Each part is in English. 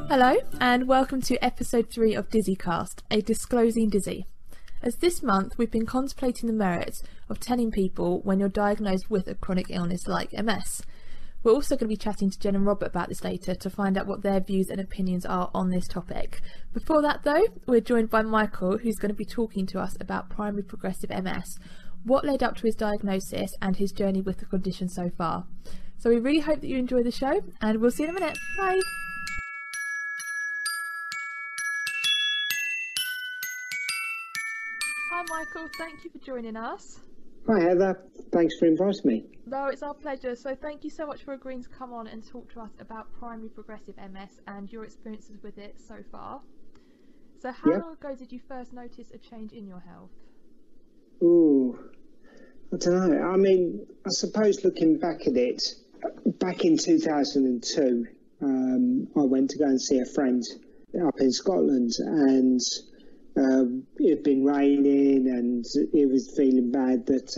Hello, and welcome to episode 3 of Dizzycast, a Disclosing Dizzy. As this month we've been contemplating the merits of telling people when you're diagnosed with a chronic illness like MS. We're also going to be chatting to Jen and Robert about this later to find out what their views and opinions are on this topic. Before that though, we're joined by Michael, who's going to be talking to us about primary progressive MS, what led up to his diagnosis and his journey with the condition so far. So we really hope that you enjoy the show, and we'll see you in a minute. Bye! Hi Michael, thank you for joining us. Hi Heather, thanks for inviting me. No, it's our pleasure. So thank you so much for agreeing to come on and talk to us about primary progressive MS and your experiences with it so far. So how long ago did you first notice a change in your health? Ooh, I don't know. I mean, I suppose looking back at it, back in 2002, I went to go and see a friend up in Scotland, and it had been raining and it was feeling bad that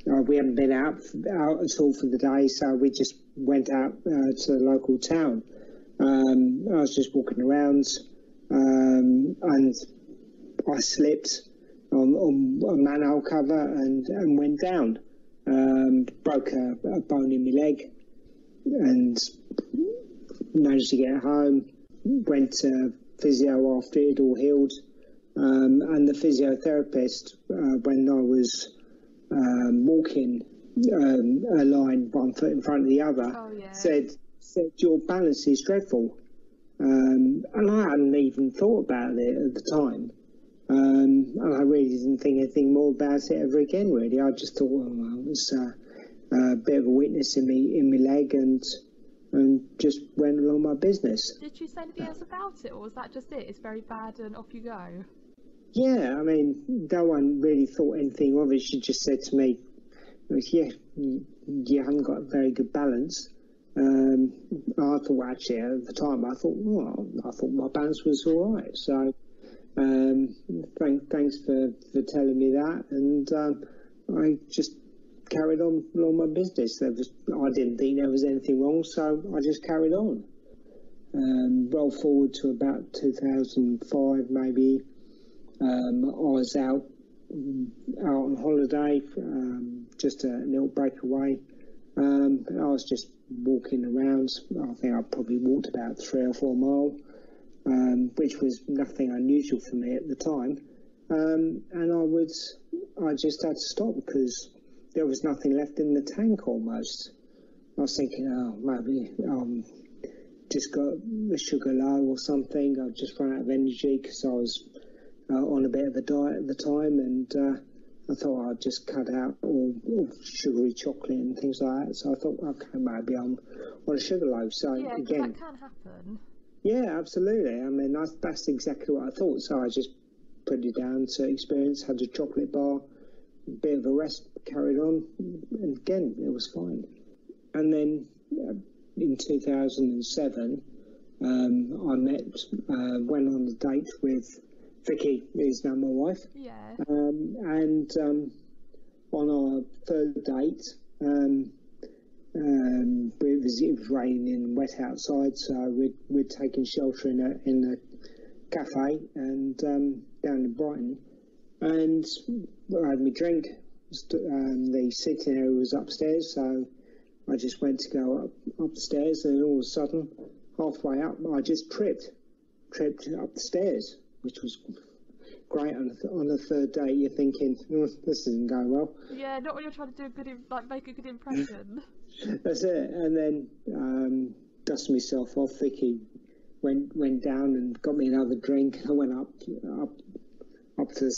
we hadn't been out at all for the day, so we just went out to the local town. I was just walking around and I slipped on a manhole cover and went down. Broke a bone in my leg and managed to get home. Went to physio after it all healed. And the physiotherapist, when I was walking a line one foot in front of the other, said your balance is dreadful. And I hadn't even thought about it at the time. And I really didn't think anything more about it ever again, really. I just thought, well, it was a bit of a weakness in my leg, and just went along my business. Did you say anything else about it, or was that just it? It's very bad and off you go? Yeah, I mean, no one really thought anything of it. She just said to me, you haven't got a very good balance. I thought, actually, at the time, I thought my balance was all right. So thanks for telling me that. And I just carried on along my business. I didn't think there was anything wrong, so I just carried on. Roll forward to about 2005, maybe. I was out on holiday, just a little breakaway. I was just walking around. I think I probably walked about 3 or 4 miles, which was nothing unusual for me at the time. And I just had to stop because there was nothing left in the tank almost. I was thinking, maybe just got the sugar low or something. I've just run out of energy because I was on a bit of a diet at the time, and I thought I'd just cut out all sugary chocolate and things like that. So I thought, okay, maybe I'm on a sugar low. So yeah, again, that can happen. Yeah, absolutely. I mean, that's exactly what I thought. So I just put it down to experience, had a chocolate bar, a bit of a rest, carried on, and again, it was fine. And then in 2007, I went on a date with Vicky, who's now my wife. Yeah. And on our third date, it was raining and wet outside, so we'd taken shelter in a cafe and down in Brighton, and I had my drink. The sitting area was upstairs, so I just went to go upstairs, and all of a sudden, halfway up, I just tripped up the stairs, which was great. On the third day, you're thinking, this isn't going well. Yeah, not when you're trying to do make a good impression. That's it. And then dusted myself off. Vicky went down and got me another drink. I went up the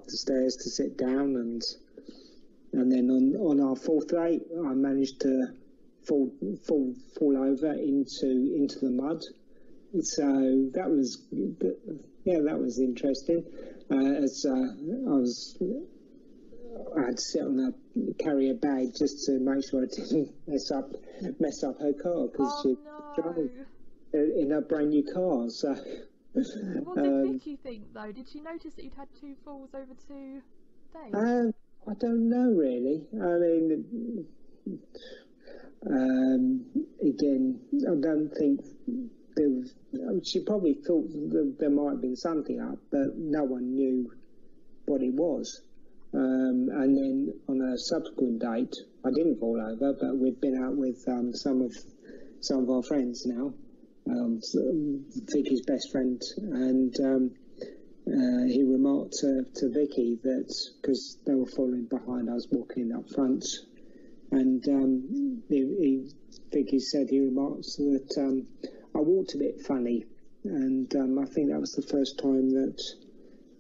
stairs to sit down, and then on our fourth date, I managed to fall over into the mud. So that was interesting. I had to sit on a carrier bag just to make sure I didn't mess up her car, because she drove in her brand new car. So what did Vicky think though? Did she notice that you'd had 2 falls over 2 days? I don't know really. I mean, again, I don't think she probably thought there might have been something up, but no one knew what it was. And then on a subsequent date, I didn't fall over, but we'd been out with some of our friends now, Vicky's best friend, and he remarked to Vicky that, because they were following behind us walking up front, and Vicky said he remarked that I walked a bit funny, and I think that was the first time that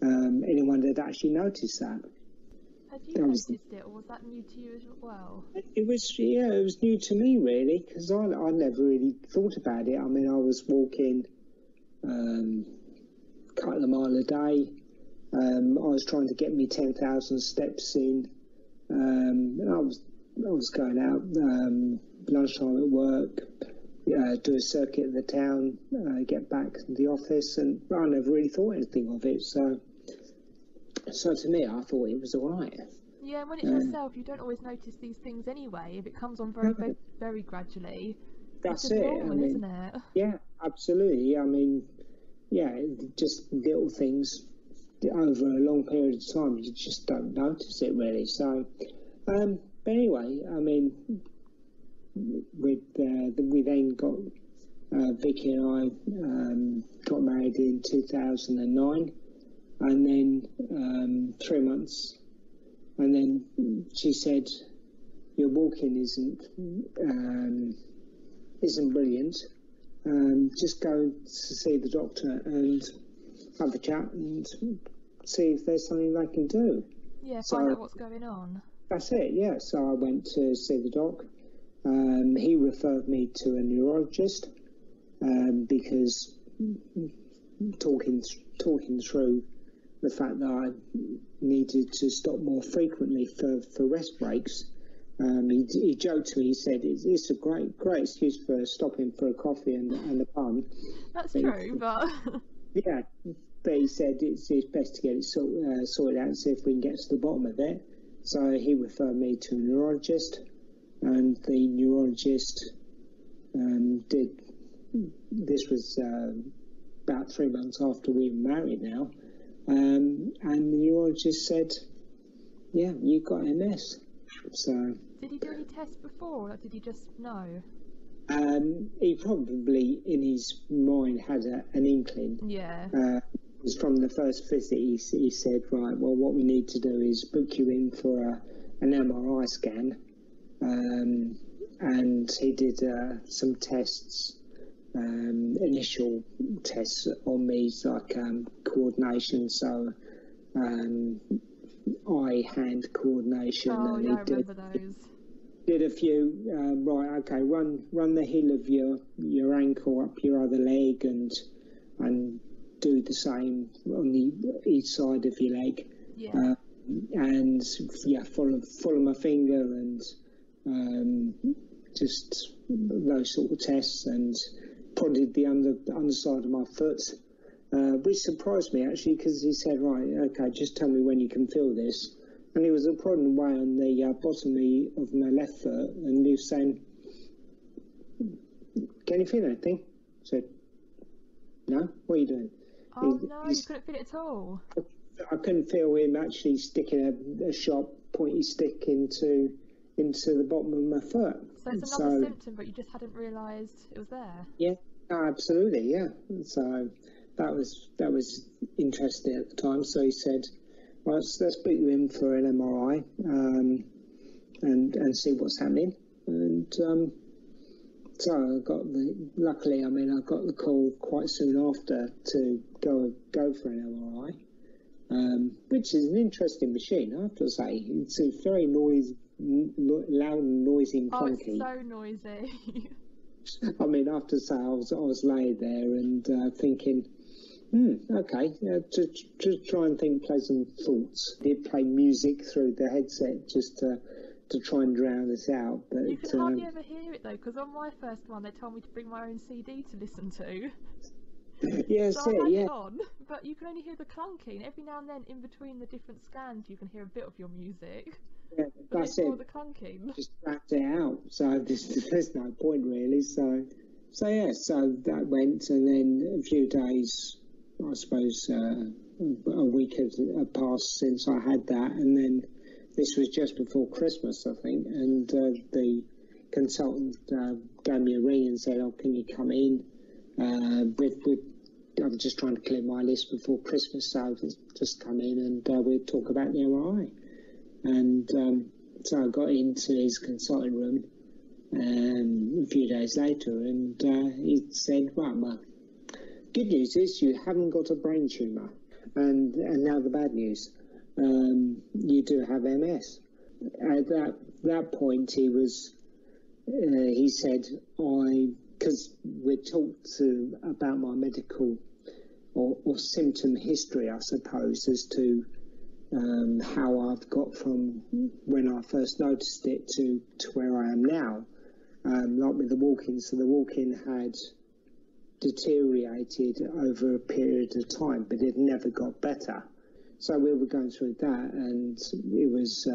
anyone had actually noticed that. Had you noticed it, or was that new to you as well? It was new to me, really, because I never really thought about it. I mean, I was walking a couple of mile a day. I was trying to get me 10,000 steps in. And I was going out lunchtime at work, do a circuit of the town, get back to the office, and I never really thought anything of it. So to me, I thought it was all right. Yeah, when it's yourself, you don't always notice these things anyway. If it comes on very gradually, that's it's it. normal, isn't it? Yeah, absolutely. I mean, yeah, just little things over a long period of time, you just don't notice it really. So, but anyway, I mean, we then got Vicky and I got married in 2009. And then 3 months, and then she said, "Your walking isn't brilliant. Just go to see the doctor and have a chat and see if there's something they can do." Yeah, find out what's going on. That's it. Yeah. So I went to see the doc. He referred me to a neurologist because talking through the fact that I needed to stop more frequently for rest breaks. He joked to me, he said, it's a great excuse for stopping for a coffee and a bun. That's true, but... Yeah, but he said it's best to get it sorted out and see if we can get to the bottom of it. So he referred me to a neurologist, and the neurologist did... This was about 3 months after we were married now. And the neurologist said, "Yeah, you've got MS." So. Did he do any tests before, or did he just know? He probably, in his mind, had an inkling. Yeah. It was from the first visit. He said, "Right, well, what we need to do is book you in for an MRI scan," and he did some tests. Initial tests on me, like coordination, so eye-hand coordination. Oh, and yeah, I remember those. Did a few, right, okay, run the heel of your ankle up your other leg and do the same on each side of your leg. Yeah. And yeah, follow my finger and just those sort of tests, and prodded the underside of my foot, which surprised me actually, because he said, "Right, okay, just tell me when you can feel this." And he was prodding away on the bottom of my left foot, and he was saying, "Can you feel anything?" I said, "No, what are you doing?" Oh no, you couldn't feel it at all? I couldn't feel him actually sticking a sharp pointy stick into the bottom of my foot. So it's another symptom, but you just hadn't realised it was there? Yeah, absolutely, yeah. So that was interesting at the time. So he said, "Well, let's put you in for an MRI and see what's happening." And so I luckily, I got the call quite soon after to go for an MRI, which is an interesting machine, I have to say. It's a very loud and noisy and clunky. Oh, it's so noisy. I mean, I have to say, I was laying there and thinking, okay, to try and think pleasant thoughts. I did play music through the headset just to try and drown this out. But you can hardly ever hear it though, because on my first one they told me to bring my own CD to listen to. Yeah, so I had it on, but you can only hear the clunking. Every now and then, in between the different scans, you can hear a bit of your music. Yeah, that's it. More the clunking. Just wrapped it out. So there's no point really. So so that went, and then a few days, I suppose, a week had passed since I had that, and then this was just before Christmas, I think, and the consultant gave me a ring and said, "Oh, can you come in? I'm just trying to clear my list before Christmas, so just come in and we'll talk about the MRI." And so I got into his consulting room a few days later, and he said, "Well, good news is you haven't got a brain tumour, and now the bad news, you do have MS." At that point, he said, because we talked about my medical or symptom history, I suppose, as to how I've got from when I first noticed it to where I am now, like with the walk-in. So the walk-in had deteriorated over a period of time, but it never got better. So we were going through that, and it was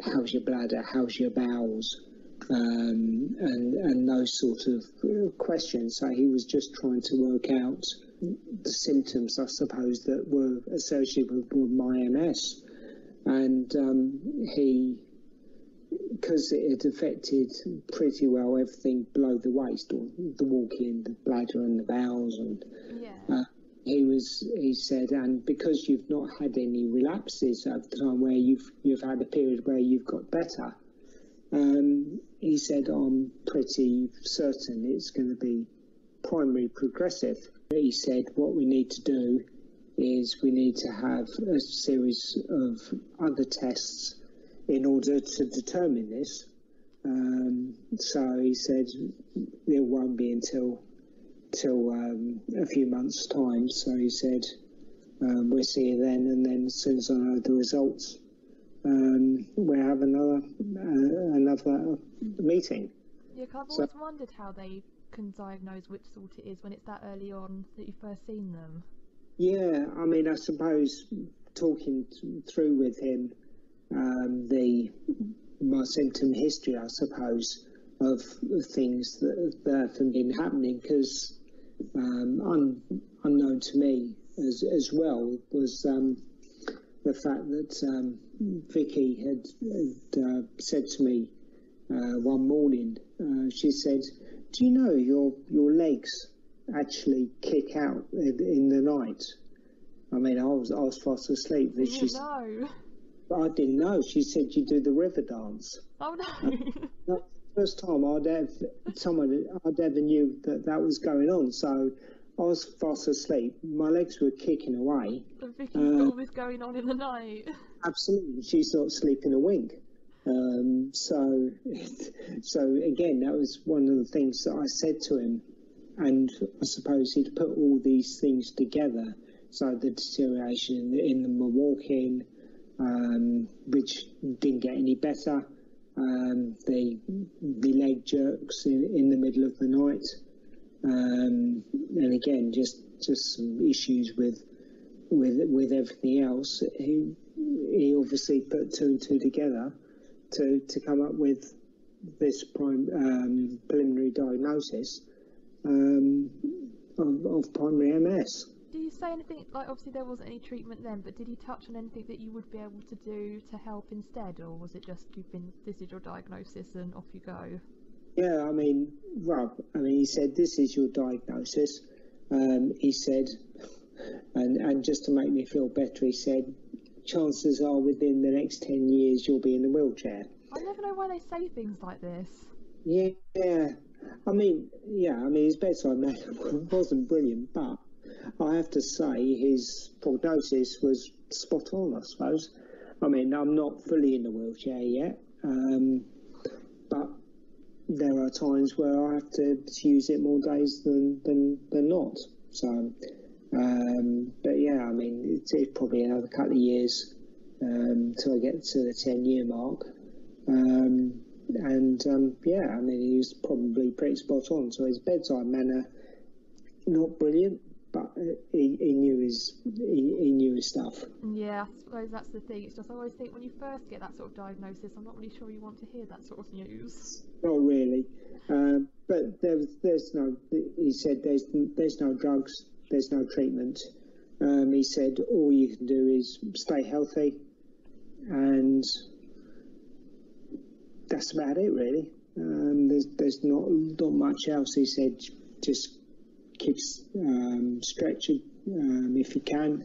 how's your bladder, how's your bowels, and those sort of questions. So he was just trying to work out the symptoms, I suppose, that were associated with my MS. And because it had affected pretty well everything below the waist, or the walk-in, the bladder and the bowels, and he said, and because you've not had any relapses over the time where you've had a period where you've got better, he said, I'm pretty certain it's going to be primary progressive. He said, what we need to do is we need to have a series of other tests in order to determine this. So he said it won't be until a few months' time. So he said, we'll see you then, and then as soon as I know the results, we'll have another meeting. Yeah, 'cause I've always wondered how they can diagnose which sort it is when it's that early on that you've first seen them. Yeah, I mean, I suppose talking through with him my symptom history, I suppose, of things that have been happening, because unknown to me as well was the fact that Vicky had said to me one morning, she said, "Do you know your legs actually kick out in the night?" I mean, I was fast asleep. I didn't know. She said you do the river dance. Oh no! That's the first time I'd ever knew that was going on. So I was fast asleep. My legs were kicking away. And Vicky's got all this going on in the night. Absolutely, she's not sleeping a wink. So again, that was one of the things that I said to him, and I suppose he'd put all these things together. So the deterioration in the walking, which didn't get any better, the leg jerks in the middle of the night, and again just some issues with everything else. He obviously put two and two together to come up with this preliminary diagnosis of primary MS. Did you say anything, like obviously there wasn't any treatment then, but did he touch on anything that you would be able to do to help instead, or was it just this is your diagnosis and off you go? Yeah, I mean, he said, this is your diagnosis. He said, and just to make me feel better, he said, chances are within the next 10 years you'll be in a wheelchair. I never know why they say things like this. Yeah. I mean, his bedside manner wasn't brilliant, but I have to say his prognosis was spot on, I suppose. I mean, I'm not fully in the wheelchair yet, but there are times where I have to use it more days than not. So, but yeah, I mean, it's probably another couple of years till I get to the 10-year mark. Yeah, I mean, he was probably pretty spot on. So his bedside manner, not brilliant, but he knew his stuff. Yeah, I suppose that's the thing. It's just I always think when you first get that sort of diagnosis, I'm not really sure you want to hear that sort of news. Not really, but there's no. He said there's no drugs, there's no treatment. He said all you can do is stay healthy, and that's about it really. There's not much else. He said just keep stretching if you can,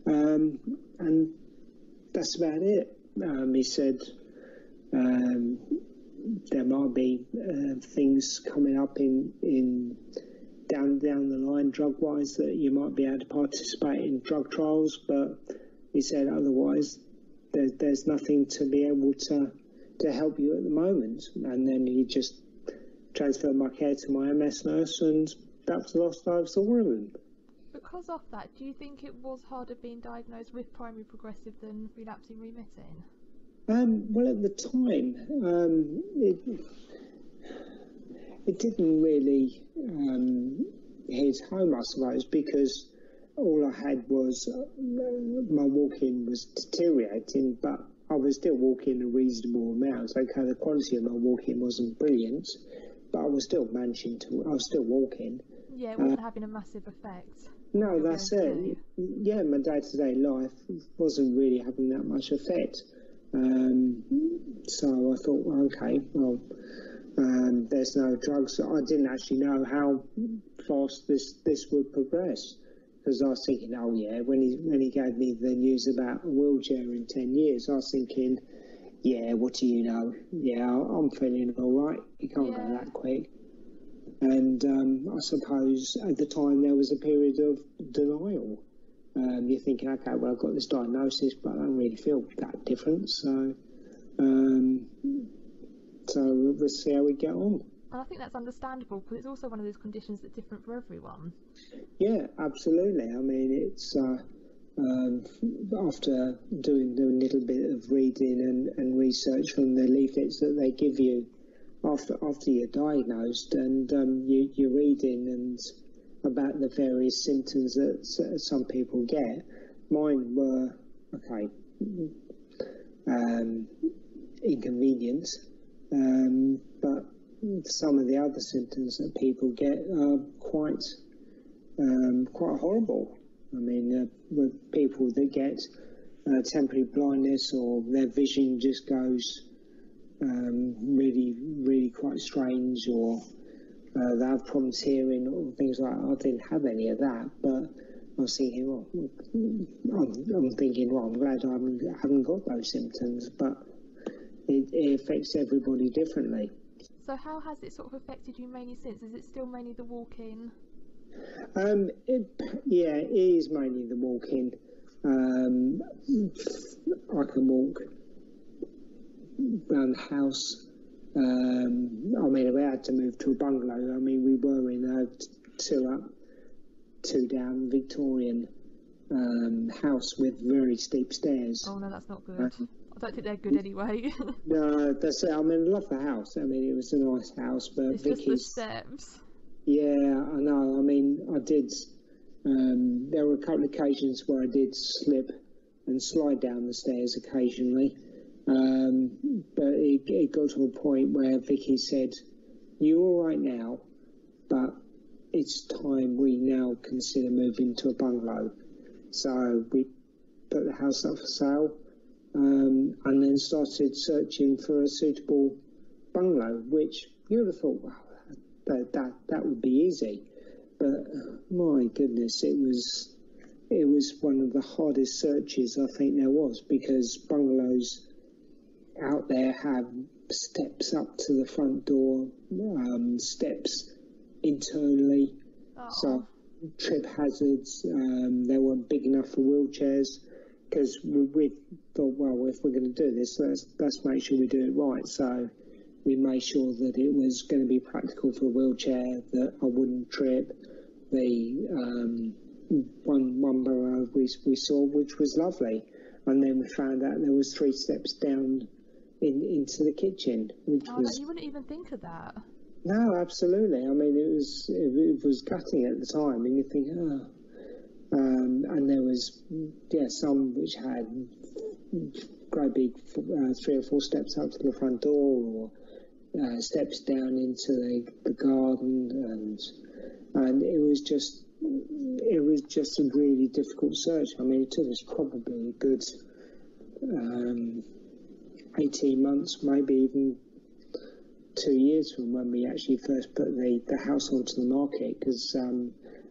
and that's about it. He said there might be things coming up in down the line drug wise that you might be able to participate in drug trials, but he said otherwise there's nothing to be able to help you at the moment. And then he just transferred my care to my MS nurse, and that was the last I saw of him. Because of that, do you think it was harder being diagnosed with primary progressive than relapsing remitting? Well, at the time, it didn't really hit home, I suppose, because all I had was my walking was deteriorating, but I was still walking a reasonable amount. Okay, the quality of my walking wasn't brilliant, but I was still I was still walking. Yeah, it wasn't having a massive effect. No, that's it. Yeah, my day-to-day life wasn't really having that much effect. So I thought, okay, well, there's no drugs. I didn't actually know how fast this would progress, because I was thinking, oh yeah, when he gave me the news about a wheelchair in 10 years, I was thinking, yeah, what do you know? Yeah, I'm feeling all right. You can't go that quick. And I suppose at the time there was a period of denial. You're thinking, okay, well, I've got this diagnosis, but I don't really feel that different. So we'll see how we get on. And I think that's understandable, because it's also one of those conditions that's different for everyone. Yeah, absolutely. I mean, it's after doing a little bit of reading and research from the leaflets that they give you after you're diagnosed, and you're reading and about the various symptoms that some people get. Mine were inconvenience, but some of the other symptoms that people get are quite horrible. I mean, with people that get temporary blindness, or their vision just goes really quite strange, or they have problems hearing, or things like that. I didn't have any of that, but I was thinking, I'm glad I haven't got those symptoms, but it affects everybody differently. So how has it sort of affected you mainly since? Is it still mainly the walking? It is mainly the walking. I can walk around the house. I mean, we had to move to a bungalow. I mean, we were in a two up, two down Victorian house with very steep stairs. Oh no, that's not good. I don't think they're good anyway. No, that's it. I mean, I love the house. I mean, it was a nice house, but it's just the steps. Yeah, I know. I mean, I did. There were a couple of occasions where I did slip and slide down the stairs occasionally. But it got to a point where Vicky said, "You're all right now, but it's time we now consider moving to a bungalow." So we put the house up for sale, and then started searching for a suitable bungalow, which you would have thought, wow, that would be easy. But my goodness, it was one of the hardest searches I think there was, because bungalows out there have steps up to the front door, steps internally, so trip hazards. They weren't big enough for wheelchairs, because we thought, well, if we're going to do this, let's make sure we do it right. So we made sure that it was going to be practical for a wheelchair, that I wouldn't trip. The one bungalow we saw, which was lovely, and then we found out there was 3 steps down into the kitchen, which was... You wouldn't even think of that. No, absolutely. I mean, it was gutting at the time, and you think, And there was, some which had great big 3 or 4 steps up to the front door, or steps down into the garden, and it was just a really difficult search. I mean, it took us probably a good 18 months, maybe even 2 years from when we actually first put the house onto the market, because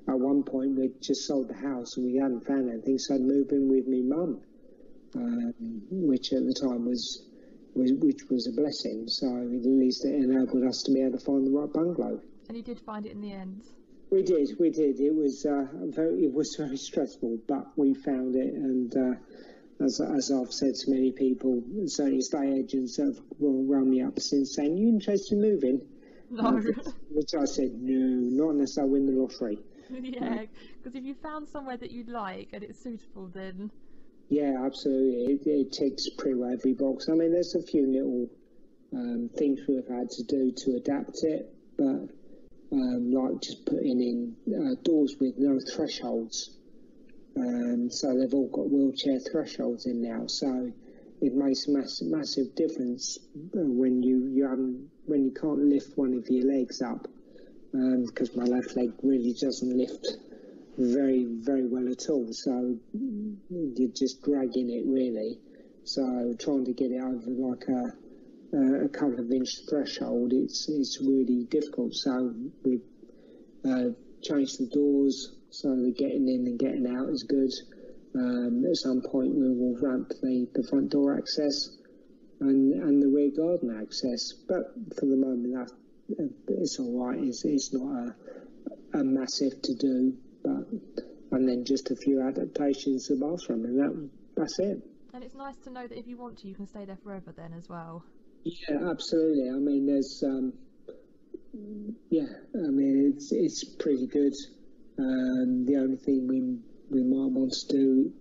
at one point we'd just sold the house and we hadn't found anything, so I'd moved in with my mum, which at the time was a blessing. So at least it enabled us to be able to find the right bungalow. And you did find it in the end? We did. It was very stressful, but we found it, and as I've said to many people, certainly estate agents have run me up since saying, "You interested in moving?" No. Which I said, no, not unless I win the lottery. Yeah, because if you found somewhere that you like and it's suitable, then... Yeah, absolutely. It ticks pretty well every box. I mean, there's a few little things we've had to do to adapt it, but like just putting in doors with no thresholds. So they've all got wheelchair thresholds in now. So it makes a massive difference when you can't lift one of your legs up, because my left leg really doesn't lift very, very well at all. So you're just dragging it really. So trying to get it over like a couple of inch threshold, it's really difficult. So we've changed the doors so the getting in and getting out is good. At some point we will ramp the front door access and the rear garden access, but for the moment it's all right. It's not a massive to do, and then just a few adaptations to the bathroom, and that's it. And it's nice to know that if you want to, you can stay there forever then as well. Yeah, absolutely. I mean, there's it's pretty good. The only thing we might want to do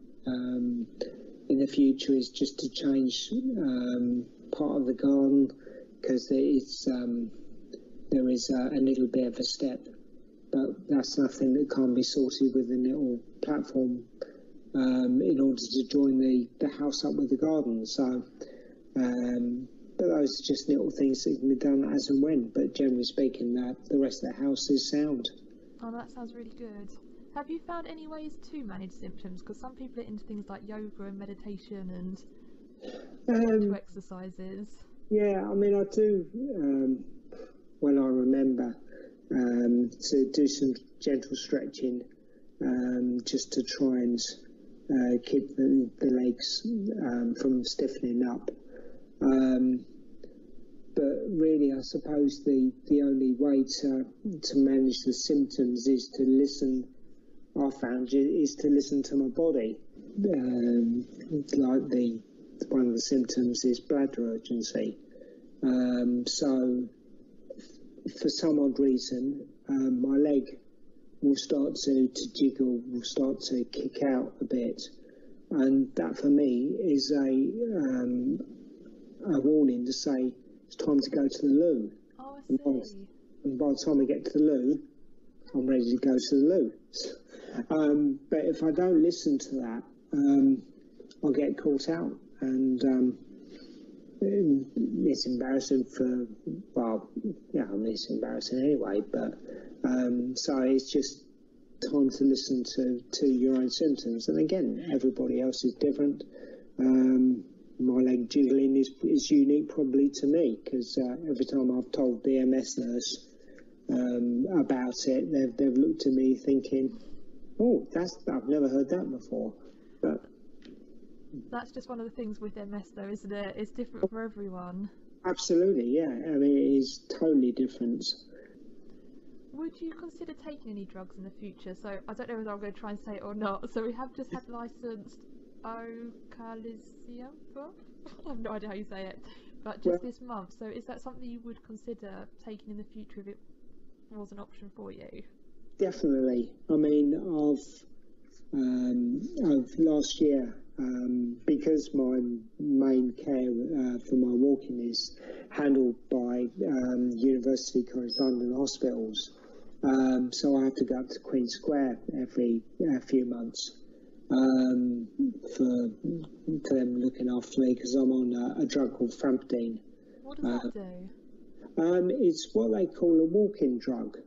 in the future is just to change part of the garden, because there is a little bit of a step, but that's nothing that can't be sorted with a little platform in order to join the house up with the garden. So, but those are just little things that can be done as and when. But generally speaking, the rest of the house is sound. Oh, that sounds really good. Have you found any ways to manage symptoms? Because some people are into things like yoga and meditation and gentle exercises. Yeah, I mean, I do, when I remember, to do some gentle stretching, just to try and keep the legs from stiffening up. But really, I suppose the only way to manage the symptoms is to listen. I found is to listen to my body. Like one of the symptoms is bladder urgency. So for some odd reason, my leg will start to jiggle, will start to kick out a bit, and that for me is a warning to say it's time to go to the loo. Oh, I see. And by the time I get to the loo, I'm ready to go to the loo. But if I don't listen to that, I'll get caught out, and it's embarrassing it's embarrassing anyway, but so it's just time to listen to your own symptoms. And again, everybody else is different. My leg jiggling is unique probably to me, because every time I've told the MS nurse about it, they've looked at me thinking, oh, I've never heard that before. But that's just one of the things with MS though, isn't it? It's different for everyone. Absolutely, yeah. I mean, it is totally different. Would you consider taking any drugs in the future? So I don't know whether I'm going to try and say it or not. So we have just had licensed ocalizium. I have no idea how you say it, but just this month. So is that something you would consider taking in the future if it was an option for you? Definitely. I mean, of last year, because my main care for my walking is handled by University College London hospitals, So I have to go up to Queen Square every few months for them looking after me, because I'm on a drug called Frampidine. What does that do? It's what they call a walk-in drug.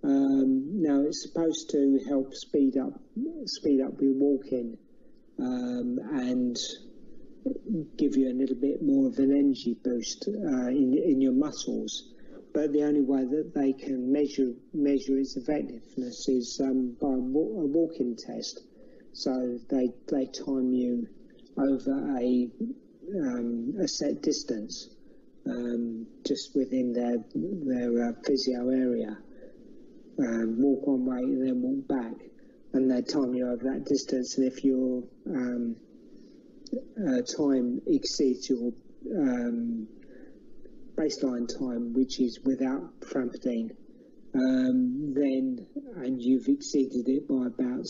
Now it's supposed to help speed up your walking and give you a little bit more of an energy boost in your muscles. But the only way that they can measure its effectiveness is by a walking test. So they time you over a set distance, just within their physio area. Walk one way and then walk back, and they time you over that distance. And if your time exceeds your baseline time, which is without Frampidine, then, and you've exceeded it by about,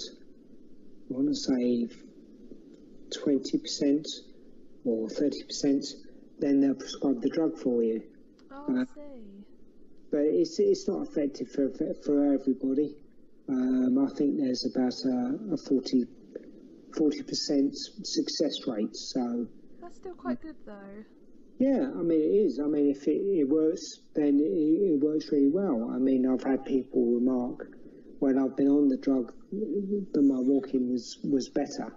I want to say 20% or 30%, then they'll prescribe the drug for you. Oh, I see. But it's not effective for everybody. I think there's about a 40% success rate. So that's still quite good, though. Yeah, I mean, it is. I mean, if it works, then it works really well. I mean, I've had people remark when I've been on the drug that my walking was better.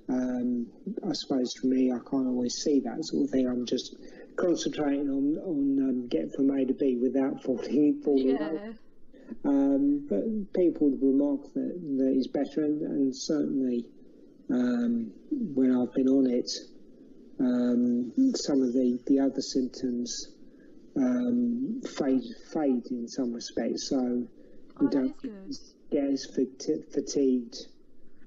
I suppose for me, I can't always see that sort of thing. I'm just concentrating on getting from A to B without falling Yeah. over. But people remark that it's better, and certainly when I've been on it, some of the other symptoms fade in some respects, so you don't get as fatigued,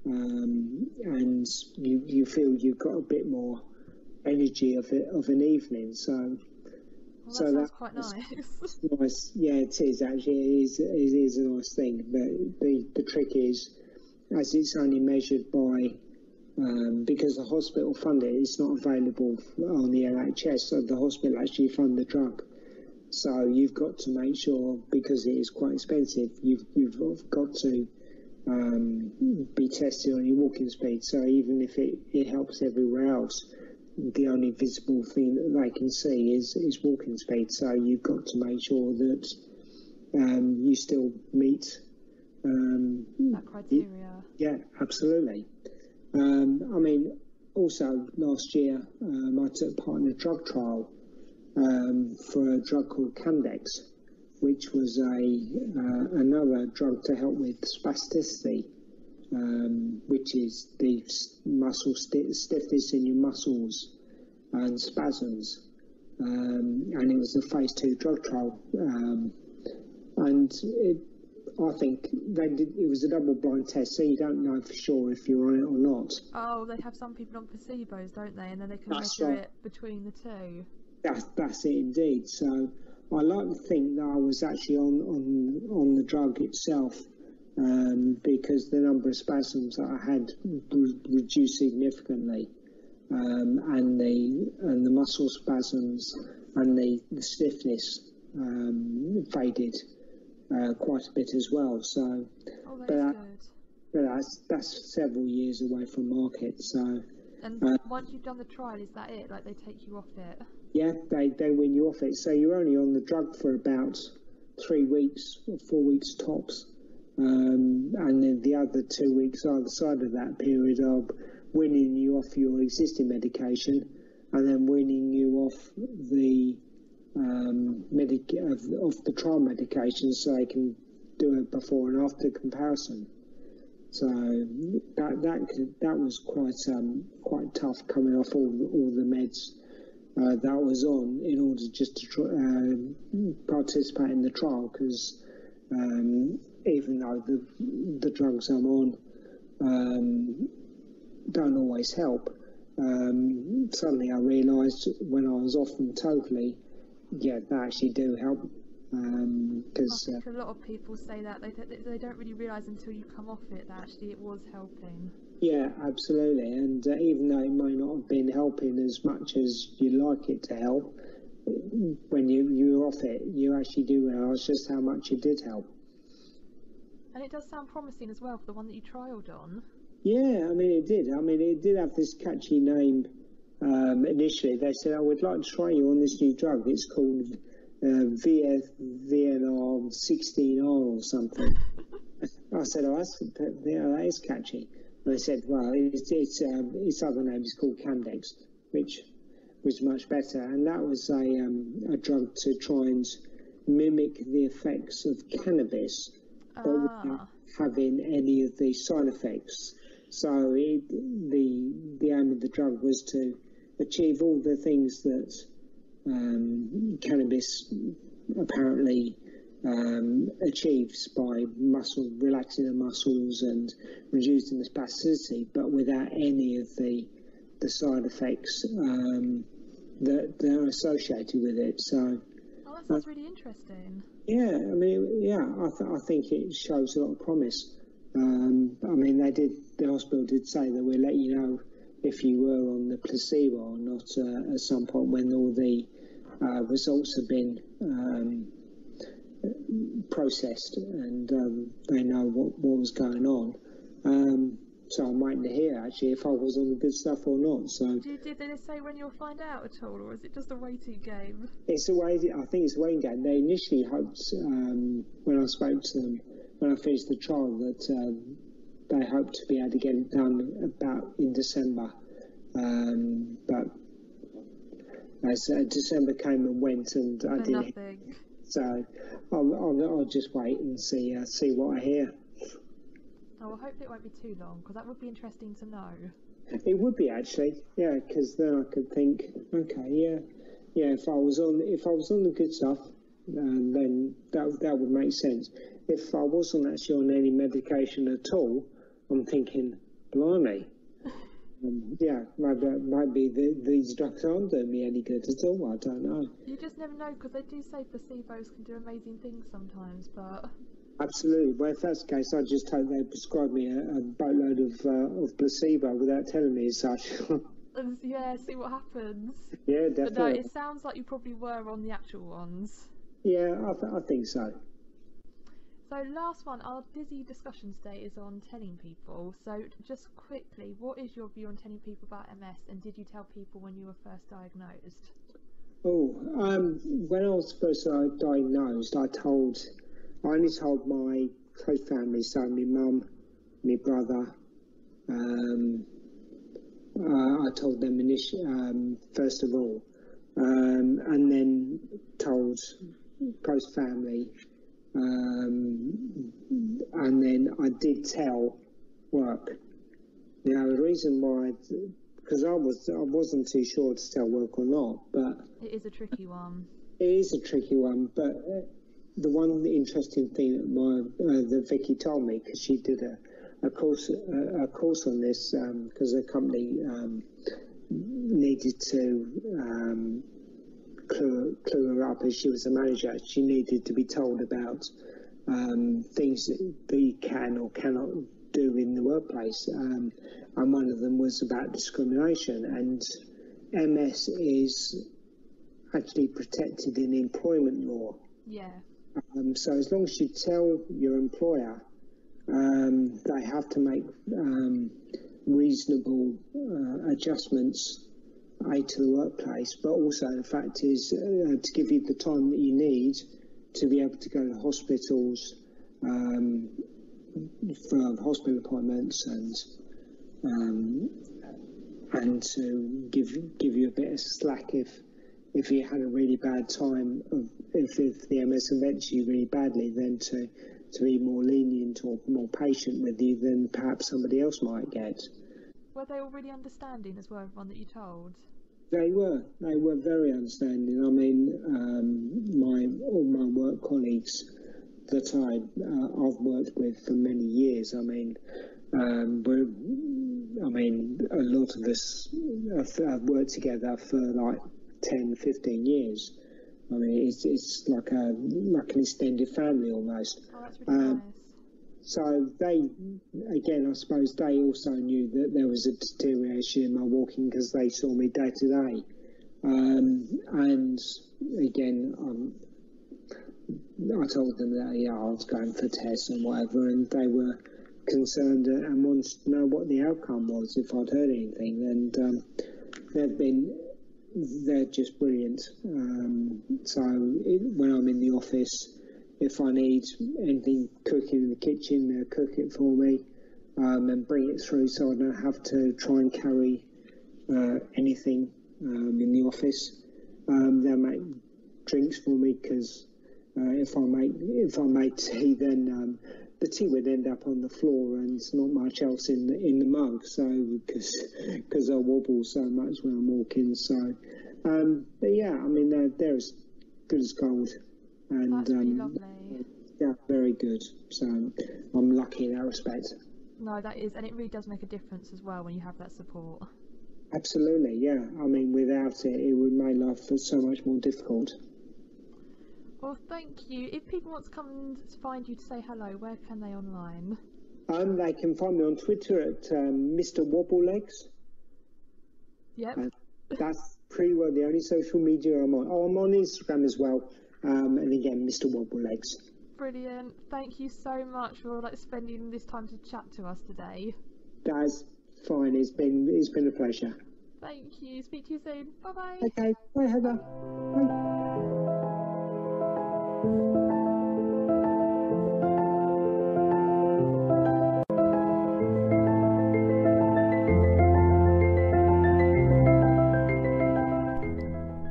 and you feel you've got a bit more energy of an evening. So that sounds quite nice. Nice. Yeah, it is actually. It is a nice thing. But the trick is, as it's only measured by because the hospital fund it, it's not available on the NHS, so the hospital actually fund the drug. So you've got to make sure, because it is quite expensive, you've got to be tested on your walking speed. So even if it helps everywhere else, the only visible thing that they can see is walking speed. So you've got to make sure that you still meet that criteria. Yeah, absolutely. I mean, also last year I took part in a drug trial for a drug called Candex, which was another drug to help with spasticity, which is the muscle stiffness in your muscles and spasms. And it was a phase 2 drug trial, and I think it was a double-blind test, so you don't know for sure if you're on it or not. Oh, they have some people on placebos, don't they? And then they can measure it between the two. That's it indeed. So I like to think that I was actually on the drug itself, because the number of spasms that I had reduced significantly, and the muscle spasms and the stiffness faded quite a bit as well. So, good. But that's several years away from market. So, and once you've done the trial, is that it? Like they take you off it? Yeah, they win you off it. So you're only on the drug for about 3 weeks or 4 weeks tops, and then the other 2 weeks either side of that period are winning you off your existing medication, and then winning you off the of the trial medication, so they can do a before and after comparison. So that was quite tough, coming off all the meds that I was on in order just to participate in the trial, because even though the drugs I'm on don't always help, suddenly I realised when I was off them totally, yeah, they actually do help. Because I think a lot of people say that they don't really realise until you come off it that actually it was helping. Yeah, absolutely. And even though it may not have been helping as much as you like it to help, when you're off it, you actually do realise just how much it did help. And it does sound promising as well for the one that you trialled on. Yeah, I mean, it did. I mean, it did have this catchy name. Initially, they said, "I would like to try you on this new drug. It's called VNR 16R or something." I said, "Oh, that is catchy." And they said, "Well, its other name is called Candex, which was much better." And that was a drug to try and mimic the effects of cannabis, but without having any of the side effects. So the aim of the drug was to achieve all the things that cannabis apparently achieves by relaxing the muscles and reducing the spasticity, but without any of the side effects that are associated with it. So, that sounds really interesting. Yeah, I mean, I think it shows a lot of promise. I mean, the hospital did say that we'll let you know if you were on the placebo or not at some point when all the results have been processed and they know what was going on. So I'm waiting to hear actually if I was on the good stuff or not. So did they say when you'll find out at all, or is it just a waiting game? I think it's a waiting game. They initially hoped when I spoke to them when I finished the trial that they hoped to be able to get it done about in December, but as December came and went and I didn't. Nothing. So I'll just wait and see what I hear. Oh, well, hopefully it won't be too long, because that would be interesting to know. It would be actually, yeah, because then I could think, okay, yeah. If I was on the good stuff, then that would make sense. If I wasn't actually on any medication at all, I'm thinking, blimey, maybe these drugs aren't doing me any good at all. I don't know. You just never know, because they do say placebos can do amazing things sometimes, but. Absolutely. Well, if that's the case, I just hope they prescribe me a boatload of placebo without telling me as such. Yeah, see what happens. Yeah, definitely. But no, it sounds like you probably were on the actual ones. Yeah, I think so. So last one, our Dizzy discussion today is on telling people. So just quickly, what is your view on telling people about MS, and did you tell people when you were first diagnosed? When I was first diagnosed, I only told my close family, so my mum, my brother. I told them first of all, and then told close family, and then I did tell work. Now the reason why, because I wasn't too sure to tell work or not, but it is a tricky one. It is a tricky one, but. The one interesting thing that Vicky told me, because she did a course on this, because the company needed to clue her up as she was a manager. She needed to be told about things that you can or cannot do in the workplace, and one of them was about discrimination. And MS is actually protected in employment law. Yeah. So as long as you tell your employer, they have to make reasonable adjustments to the workplace, but also the fact is to give you the time that you need to be able to go to hospitals for hospital appointments and to give you a bit of slack if you had a really bad time, if the MS affects you really badly, then to be more lenient or more patient with you than perhaps somebody else might get. Were they all really understanding as well, everyone that you told? They were very understanding. I mean, all my work colleagues that I've worked with for many years. I mean, a lot of us have worked together for like 10, 15 years. I mean, it's like an extended family almost. Oh, that's really nice. So I suppose they also knew that there was a deterioration in my walking because they saw me day to day. And again, I told them that I was going for tests and whatever, and they were concerned and wanted to know what the outcome was if I'd heard anything. And they're just brilliant. When I'm in the office, if I need anything cooking in the kitchen, they'll cook it for me and bring it through, so I don't have to try and carry anything in the office. They'll make drinks for me, because if I make tea, then the tea would end up on the floor and there's not much else in the mug. So because I wobble so much when I'm walking. So, but yeah, I mean they're as good as gold, and That's really lovely. Yeah, very good. So I'm lucky in that respect. No, that is, and it really does make a difference as well when you have that support. Absolutely, yeah. I mean, without it, it would make life so much more difficult. Well, thank you. If people want to come and find you to say hello, where can they online? They can find me on Twitter at Mr. Wobblelegs. Yep. That's pretty well the only social media I'm on. Oh, I'm on Instagram as well. And again, Mr. Wobblelegs. Brilliant. Thank you so much for spending this time to chat to us today. That's fine. It's been a pleasure. Thank you. Speak to you soon. Bye bye. Okay. Bye, Heather. Bye.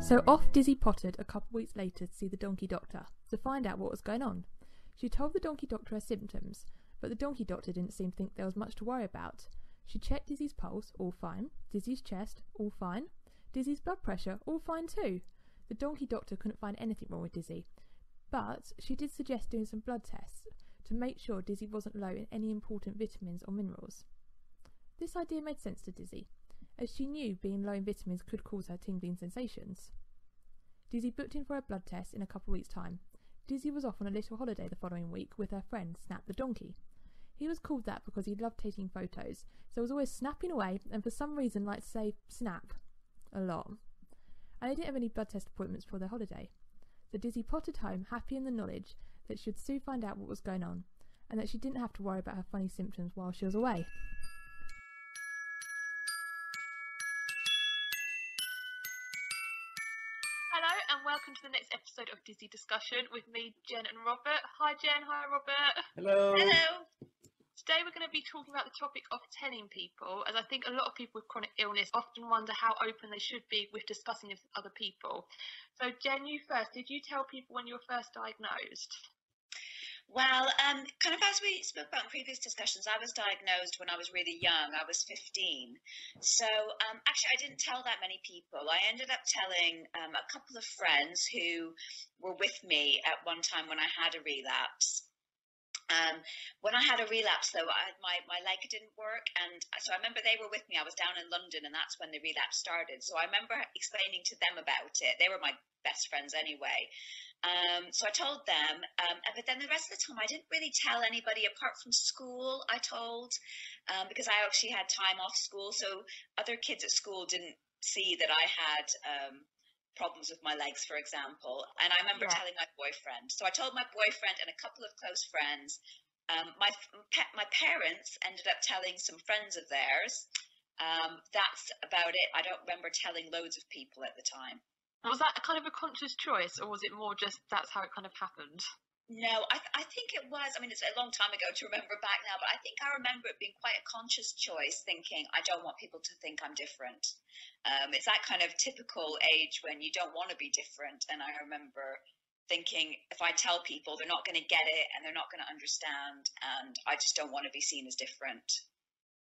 So off Dizzy pottered a couple of weeks later to see the donkey doctor to find out what was going on. She told the donkey doctor her symptoms, but the donkey doctor didn't seem to think there was much to worry about. She checked Dizzy's pulse, all fine. Dizzy's chest, all fine. Dizzy's blood pressure, all fine too. The donkey doctor couldn't find anything wrong with Dizzy, but she did suggest doing some blood tests to make sure Dizzy wasn't low in any important vitamins or minerals. This idea made sense to Dizzy, as she knew being low in vitamins could cause her tingling sensations. Dizzy booked in for a blood test in a couple of weeks' time. Dizzy was off on a little holiday the following week with her friend Snap the donkey. He was called that because he loved taking photos, so was always snapping away and for some reason liked to say snap a lot. And they didn't have any blood test appointments for their holiday. So Dizzy potted home happy in the knowledge that she would soon find out what was going on and that she didn't have to worry about her funny symptoms while she was away. Hello and welcome to the next episode of Dizzy Discussion with me, Jen and Robert. Hi Jen, hi Robert. Hello. Hello. Today we're going to be talking about the topic of telling people, as I think a lot of people with chronic illness often wonder how open they should be with discussing this with other people. So Jen, you first. Did you tell people when you were first diagnosed? Well, kind of as we spoke about in previous discussions, I was diagnosed when I was really young. I was 15. So actually, I didn't tell that many people. I ended up telling a couple of friends who were with me at one time when I had a relapse. When I had a relapse, though, my leg didn't work. And so I remember they were with me. I was down in London, and that's when the relapse started. So I remember explaining to them about it. They were my best friends anyway. So I told them, but then the rest of the time I didn't really tell anybody apart from school. I told, because I actually had time off school, so other kids at school didn't see that I had problems with my legs, for example. And I remember telling my boyfriend. So I told my boyfriend and a couple of close friends. My parents ended up telling some friends of theirs. That's about it. I don't remember telling loads of people at the time. Was that kind of a conscious choice, or was it more just that's how it kind of happened? No, I think it was. I mean, it's a long time ago to remember back now, but I think I remember it being quite a conscious choice, thinking, I don't want people to think I'm different. It's that kind of typical age when you don't want to be different. And I remember thinking, if I tell people, they're not going to get it and they're not going to understand. And I just don't want to be seen as different.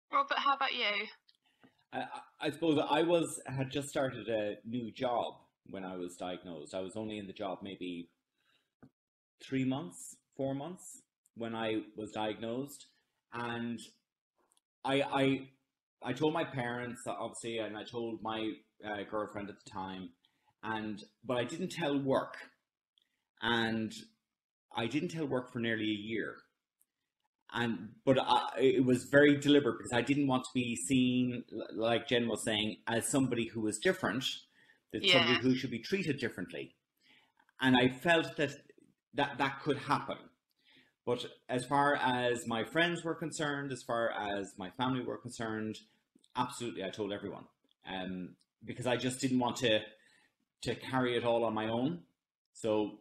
Robert, how about you? I suppose had just started a new job when I was diagnosed. I was only in the job maybe 3 months, 4 months when I was diagnosed, and I told my parents, obviously, and I told my girlfriend at the time, but I didn't tell work, and I didn't tell work for nearly a year. But it was very deliberate because I didn't want to be seen, like Jen was saying, as somebody who was different, that somebody who should be treated differently. And I felt that that could happen. But as far as my friends were concerned, as far as my family were concerned, absolutely, I told everyone, because I just didn't want to carry it all on my own. So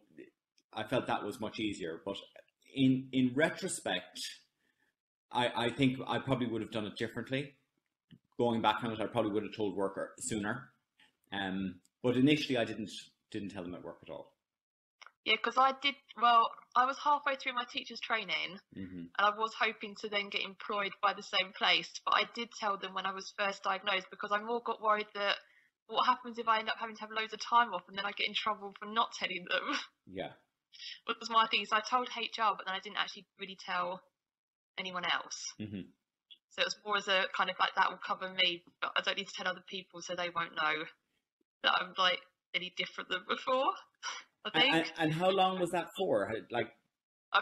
I felt that was much easier. But in retrospect, I think I probably would have done it differently. Going back on it, I probably would have told work sooner. But initially, I didn't tell them at work at all. Yeah, because I did. Well, I was halfway through my teacher's training, Mm-hmm. and I was hoping to then get employed by the same place. But I did tell them when I was first diagnosed, because I more got worried that what happens if I end up having to have loads of time off and then I get in trouble for not telling them. Yeah. What was my thing? So I told HR, but then I didn't actually really tell anyone else. Mm-hmm. So it was more as a kind of like, that will cover me, but I don't need to tell other people, so they won't know that I'm like any different than before. I think. And how long was that for? Like, I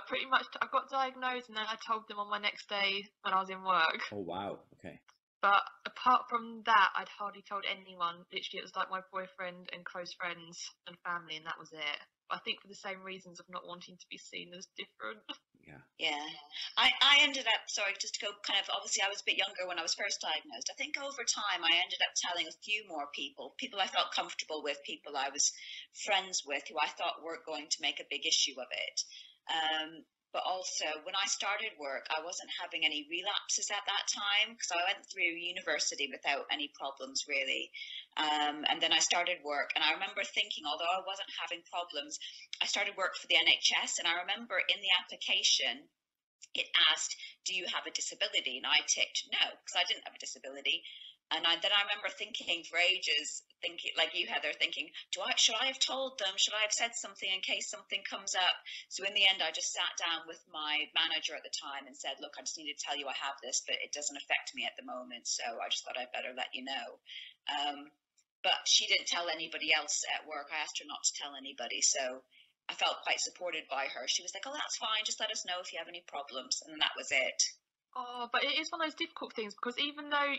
got diagnosed, and then I told them on my next day when I was in work. oh wow, okay. But apart from that, I'd hardly told anyone. Literally, it was like my boyfriend and close friends and family, and that was it. But I think for the same reasons of not wanting to be seen as different. Yeah. I ended up, sorry, just to go kind of, obviously I was a bit younger when I was first diagnosed. I think over time I ended up telling a few more people I felt comfortable with, people I was friends with, who I thought weren't going to make a big issue of it. But also, when I started work, I wasn't having any relapses at that time, because I went through university without any problems, really. And then I started work, and I remember thinking, although I wasn't having problems, I started work for the NHS, and I remember in the application, it asked, do you have a disability? And I ticked no, because I didn't have a disability. And then I remember thinking for ages, like you, Heather, thinking, should I have told them? Should I have said something in case something comes up? So in the end, I just sat down with my manager at the time and said, look, I just need to tell you I have this, but it doesn't affect me at the moment. So I just thought I'd better let you know. But she didn't tell anybody else at work. I asked her not to tell anybody. So I felt quite supported by her. She was like, oh, that's fine. Just let us know if you have any problems. And that was it. Oh, but it is one of those difficult things, because even though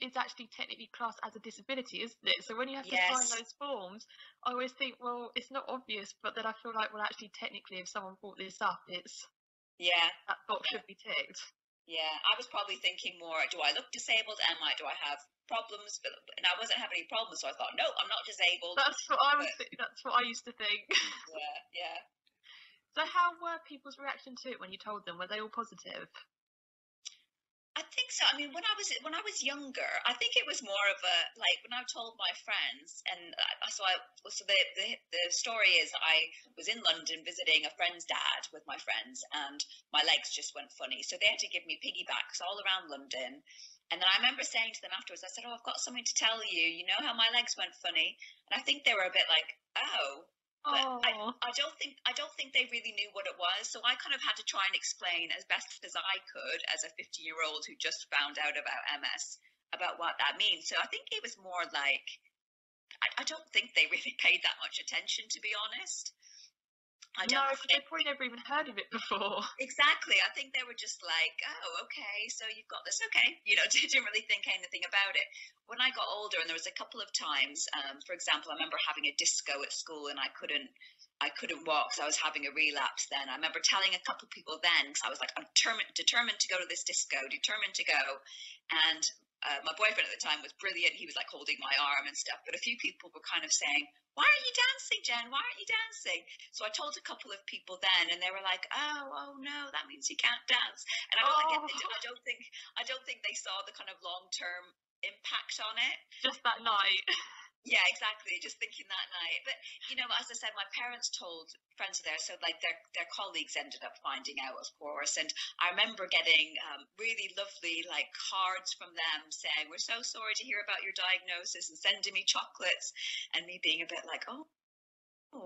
it's actually technically classed as a disability, isn't it? So when you have to sign those forms, I always think, well, it's not obvious, but then I feel like, well, actually, technically, if someone brought this up, that box should be ticked. Yeah, I was probably thinking more, do I look disabled? Do I have problems? And I wasn't having any problems, so I thought, no, I'm not disabled. That's what I was. That's what I used to think. Yeah. So how were people's reaction to it when you told them? Were they all positive? I think so. I mean, when I was younger, I think it was more of a, like, when I told my friends, and so the story is I was in London visiting a friend's dad with my friends, and my legs just went funny, so they had to give me piggybacks all around London. And then I remember saying to them afterwards, I said, oh, I've got something to tell you. You know how my legs went funny? And I think they were a bit like, oh. But I don't think they really knew what it was. So I kind of had to try and explain as best as I could, as a 50-year-old who just found out about MS, about what that means. So I think it was more like, I don't think they really paid that much attention, to be honest. No, but they probably never even heard of it before. Exactly. I think they were just like, oh, okay, so you've got this, okay. Didn't really think anything about it. When I got older, and there was a couple of times, for example, I remember having a disco at school, and I couldn't walk because I was having a relapse then. I remember telling a couple of people then, because I was like, I'm determined to go to this disco, determined to go. And my boyfriend at the time was brilliant. He was like holding my arm and stuff. But a few people were kind of saying, why aren't you dancing, Jen? Why aren't you dancing? So I told a couple of people then, and they were like, oh no, that means you can't dance. And I don't think they saw the kind of long-term impact on it. Just that night. Yeah, exactly. Just thinking that night. But, as I said, my parents told friends of theirs, so like their colleagues ended up finding out, of course. And I remember getting really lovely like cards from them saying, we're so sorry to hear about your diagnosis, and sending me chocolates, and me being a bit like, oh,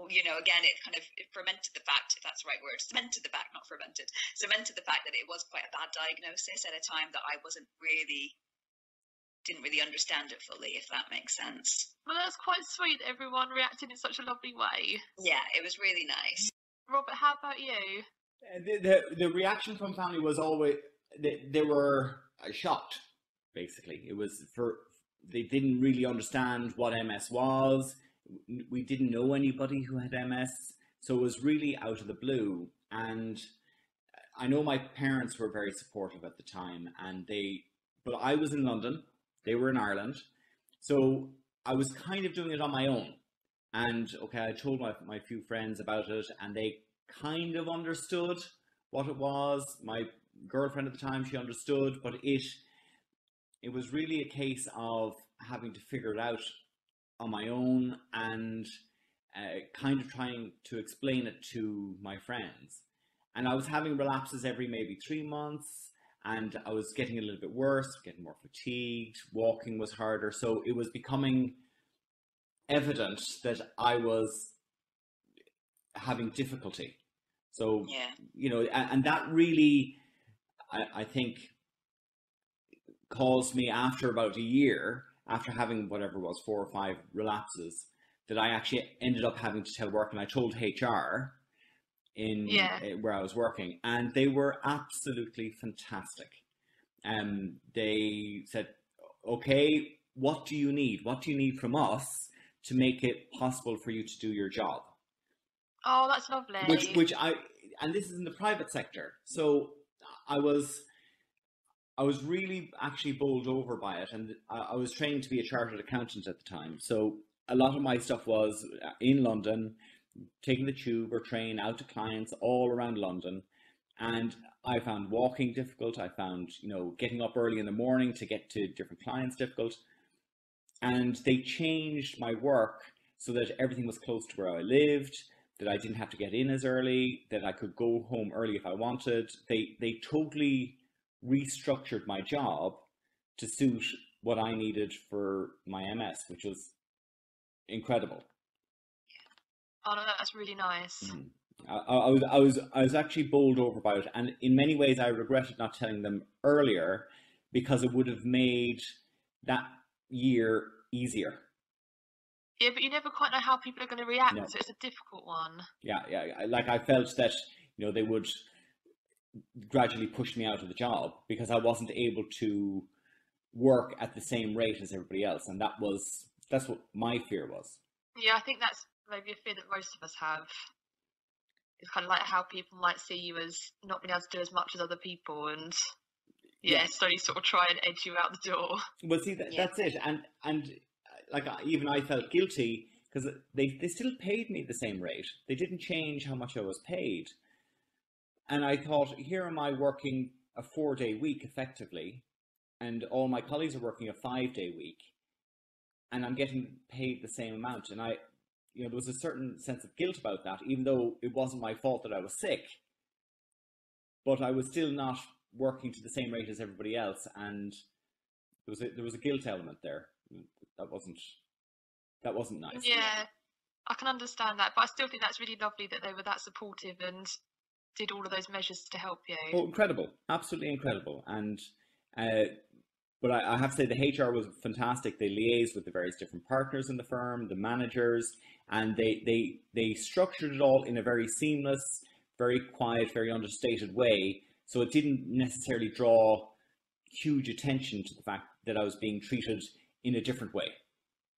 again, it kind of fermented the fact, if that's the right word, cemented the fact, not fermented, cemented the fact that it was quite a bad diagnosis at a time that I didn't really understand it fully, if that makes sense. Well, that's quite sweet. Everyone reacted in such a lovely way. Yeah, it was really nice. Robert, how about you? The reaction from family was always, they were shocked, basically. It was they didn't really understand what MS was. We didn't know anybody who had MS. So it was really out of the blue. And I know my parents were very supportive at the time, but I was in London, they were in Ireland. So I was kind of doing it on my own. And okay, I told my few friends about it, and they kind of understood what it was. My girlfriend at the time, she understood, but it was really a case of having to figure it out on my own, and kind of trying to explain it to my friends. And I was having relapses every maybe 3 months, and I was getting a little bit worse, getting more fatigued, walking was harder. So it was becoming evident that I was having difficulty. So, and that really, I think, caused me, after about a year, after having whatever it was, 4 or 5 relapses, that I actually ended up having to tell work, and I told HR where I was working, and they were absolutely fantastic. They said, okay, what do you need? What do you need from us to make it possible for you to do your job? Oh, that's lovely. And this is in the private sector. So I was really actually bowled over by it. And I was training to be a chartered accountant at the time. So a lot of my stuff was in London, taking the tube or train out to clients all around London. And I found walking difficult. I found, getting up early in the morning to get to different clients difficult. And they changed my work so that everything was close to where I lived, that I didn't have to get in as early, that I could go home early if I wanted. They totally restructured my job to suit what I needed for my MS, which was incredible. Oh no, that's really nice. I was actually bowled over by it, and in many ways I regretted not telling them earlier, because it would have made that year easier. Yeah, but you never quite know how people are going to react, No. So it's a difficult one. Yeah. Like, I felt that, they would gradually push me out of the job because I wasn't able to work at the same rate as everybody else, and that's what my fear was. Yeah, I think that's maybe a fear that most of us have. It's kind of like how people might see you as not being able to do as much as other people, and slowly sort of try and edge you out the door. Well, see, that's it, and like, even I felt guilty because they still paid me the same rate. They didn't change how much I was paid, and I thought, here am I working a 4-day week effectively, and all my colleagues are working a 5-day week, and I'm getting paid the same amount, and there was a certain sense of guilt about that, even though it wasn't my fault that I was sick, but I was still not working to the same rate as everybody else, and there was a guilt element there. That wasn't nice. Yeah, I can understand that, but I still think that's really lovely that they were that supportive and did all of those measures to help you. Oh, incredible. Absolutely incredible. And but I have to say, the HR was fantastic. They liaised with the various different partners in the firm, the managers, and they structured it all in a very seamless, very quiet, very understated way. So it didn't necessarily draw huge attention to the fact that I was being treated in a different way.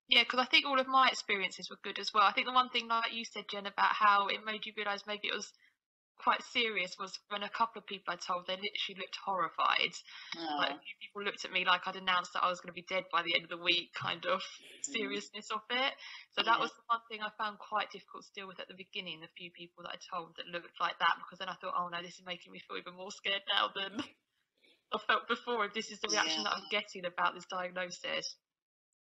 Yeah, because I think all of my experiences were good as well. I think the one thing, like you said, Jen, about how it made you realise maybe it was quite serious was when a couple of people I told, they literally looked horrified. Like, a few people looked at me like I'd announced that I was going to be dead by the end of the week, kind of seriousness of it. So that was the one thing I found quite difficult to deal with at the beginning, the few people that I told that looked like that, because then I thought, oh no, this is making me feel even more scared now than I felt before, if this is the reaction that I'm getting about this diagnosis.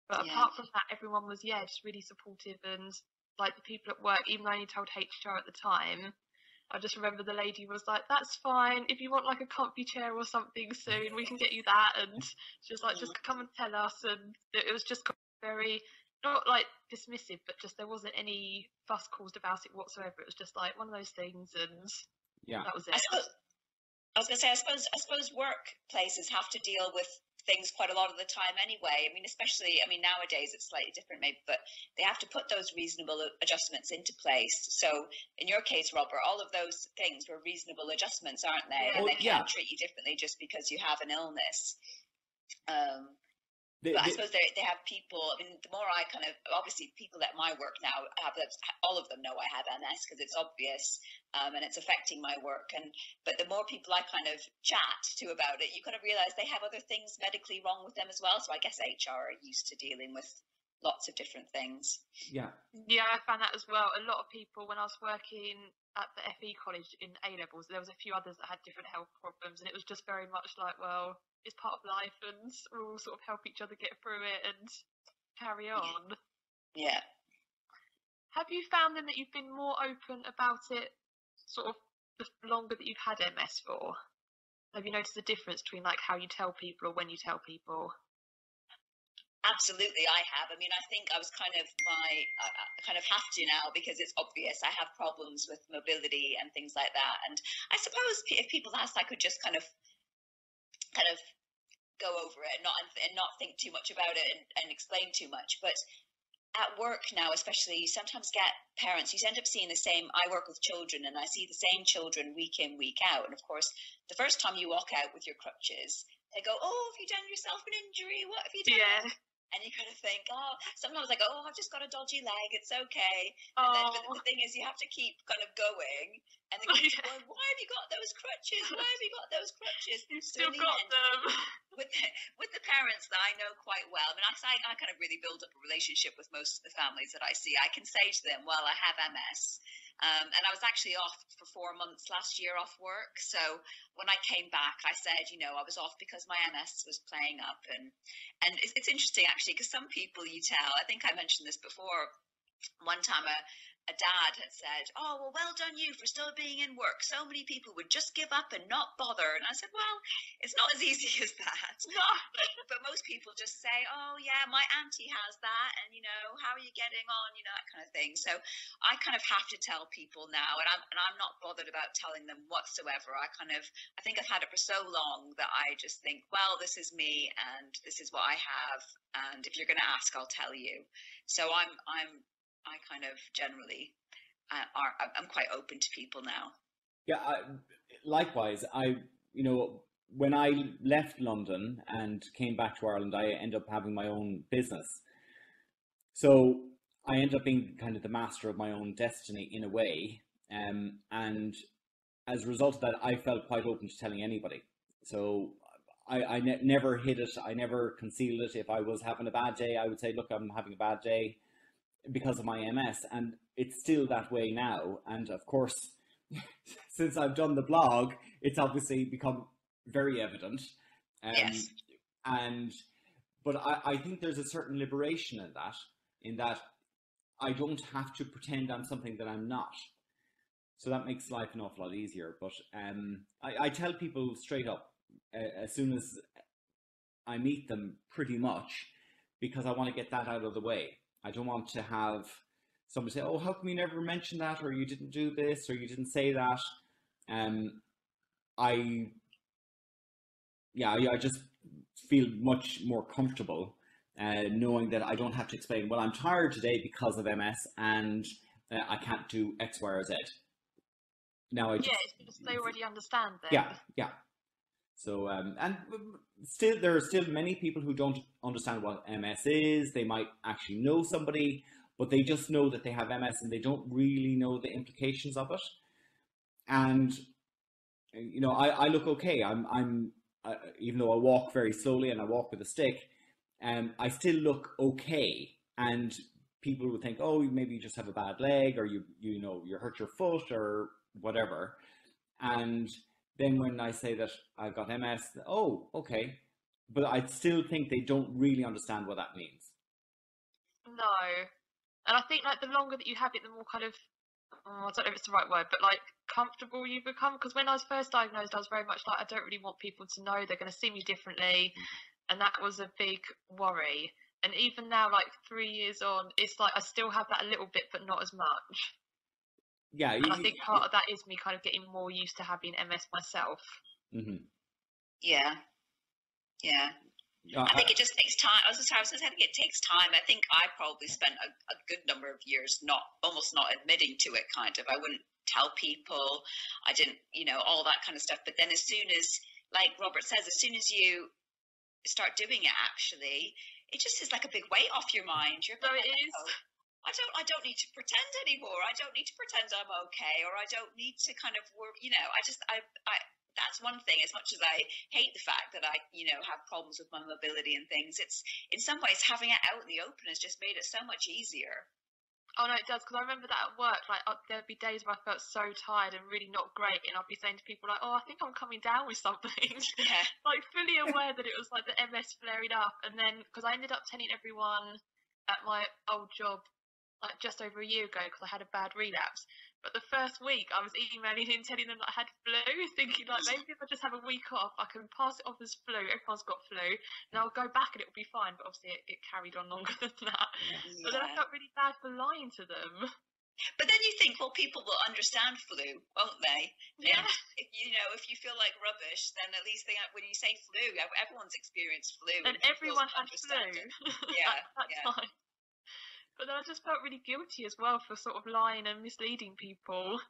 But apart from that, everyone was, just really supportive, and like the people at work, even though I only told HR at the time, I just remember the lady was like, that's fine, if you want like a comfy chair or something soon, we can get you that. And she was like, just come and tell us. And it was just very, not like dismissive, but just there wasn't any fuss caused about it whatsoever. It was just like one of those things, and that was it. I was going to say, I suppose workplaces have to deal with things quite a lot of the time anyway. I mean, especially, nowadays it's slightly different maybe, but they have to put those reasonable adjustments into place. So in your case, Robert, all of those things were reasonable adjustments, aren't they? And they can't treat you differently just because you have an illness. But I suppose they have people. I mean, the more I kind of, obviously people at my work now have, all of them know I have MS because it's obvious, and it's affecting my work. But the more people I kind of chat to about it, you kind of realize they have other things medically wrong with them as well. So I guess HR are used to dealing with lots of different things. Yeah, I found that as well. A lot of people, when I was working at the FE college in A levels, there was a few others that had different health problems, and it was just very much like, well, it's part of life, and we'll sort of help each other get through it and carry on. Yeah. Have you found then that you've been more open about it, sort of the longer that you've had MS for? Have you noticed the difference between like how you tell people or when you tell people? Absolutely, I have. I mean, I think I was kind of I kind of have to now because it's obvious I have problems with mobility and things like that. And I suppose if people asked, I could just kind of go over it and not think too much about it and explain too much. But at work now, especially, you sometimes get parents, you end up seeing the same. I work with children and I see the same children week in, week out. And of course, the first time you walk out with your crutches, they go, "Oh, have you done yourself an injury? What have you done?" Yeah. And you kind of think, sometimes I go, "Oh, I've just got a dodgy leg. It's okay." And then, but the thing is, you have to keep kind of going. And then you go, "Why have you got those crutches? Why have you got those crutches?" You've still got them. With the parents that I know quite well, I mean, I kind of really build up a relationship with most of the families that I see. I can say to them, "Well, I have MS." And I was actually off for 4 months last year off work. So when I came back, I said, I was off because my MS was playing up. And it's interesting, actually, because some people you tell, I think I mentioned this before, one time a dad had said, "Oh, well done you for still being in work. So many people would just give up and not bother." And I said, "Well, it's not as easy as that." But most people just say, "Oh, yeah, my auntie has that. And, how are you getting on?" That kind of thing. So I kind of have to tell people now, and I'm not bothered about telling them whatsoever. I think I've had it for so long that I just think, well, this is me and this is what I have. And if you're going to ask, I'll tell you. So I kind of generally I'm quite open to people now. Yeah, likewise. When I left London and came back to Ireland, I ended up having my own business. So I ended up being kind of the master of my own destiny in a way. And as a result of that, I felt quite open to telling anybody. So I never hid it. I never concealed it. If I was having a bad day, I would say, "Look, I'm having a bad day because of my MS," and it's still that way now. And of course, since I've done the blog, it's obviously become very evident. Yes. But I think there's a certain liberation in that I don't have to pretend I'm something that I'm not. So that makes life an awful lot easier. But I tell people straight up as soon as I meet them, pretty much, because I want to get that out of the way. I don't want to have somebody say, "Oh, how come you never mentioned that?" or "You didn't do this," or "You didn't say that." I just feel much more comfortable knowing that I don't have to explain, "Well, I'm tired today because of MS and I can't do X, Y, or Z." Now it's because they already understand that. Yeah. So, and still, there are still many people who don't understand what MS is. They might actually know somebody, but they just know that they have MS and they don't really know the implications of it. And, I look okay. I'm even though I walk very slowly and I walk with a stick, I still look okay. And people would think, "Oh, maybe you just have a bad leg, or you hurt your foot or whatever." And then when I say that I got MS, "Oh, okay." But I still think they don't really understand what that means. No. And I think like the longer that you have it, the more kind of, I don't know if it's the right word, but like comfortable you become. Because when I was first diagnosed, I was very much like, I don't really want people to know, they're going to see me differently. And that was a big worry. And even now, like 3 years on, it's like I still have that a little bit, but not as much. Yeah, and I think part of that is me kind of getting more used to having MS myself. Mm-hmm. Yeah. I think it just takes time. I think it takes time. I think I probably spent a good number of years almost not admitting to it, kind of. I wouldn't tell people. I didn't, all that kind of stuff. But then as soon as, like Robert says, as soon as you start doing it, actually, it just is like a big weight off your mind. You're like, it is. I don't need to pretend anymore. I don't need to pretend I'm okay, or I don't need to kind of work. That's one thing. As much as I hate the fact that I, have problems with my mobility and things, it's in some ways having it out in the open has just made it so much easier. Oh no, it does, because I remember that at work, like there'd be days where I felt so tired and really not great, and I'd be saying to people like, "Oh, I think I'm coming down with something." Yeah. Like fully aware that it was like the MS flaring up, and then because I ended up telling everyone at my old job like just over a year ago because I had a bad relapse. But the first week I was emailing in telling them that I had flu, thinking like maybe if I just have a week off, I can pass it off as flu. Everyone's got flu, and I'll go back and it'll be fine. But obviously it carried on longer than that. Yeah. But then I felt really bad for lying to them. But then you think, well, people will understand flu, won't they? Yeah. If you feel like rubbish, then at least when you say flu, everyone's experienced flu. And everyone had flu. Yeah, that time. But then I just felt really guilty as well for sort of lying and misleading people.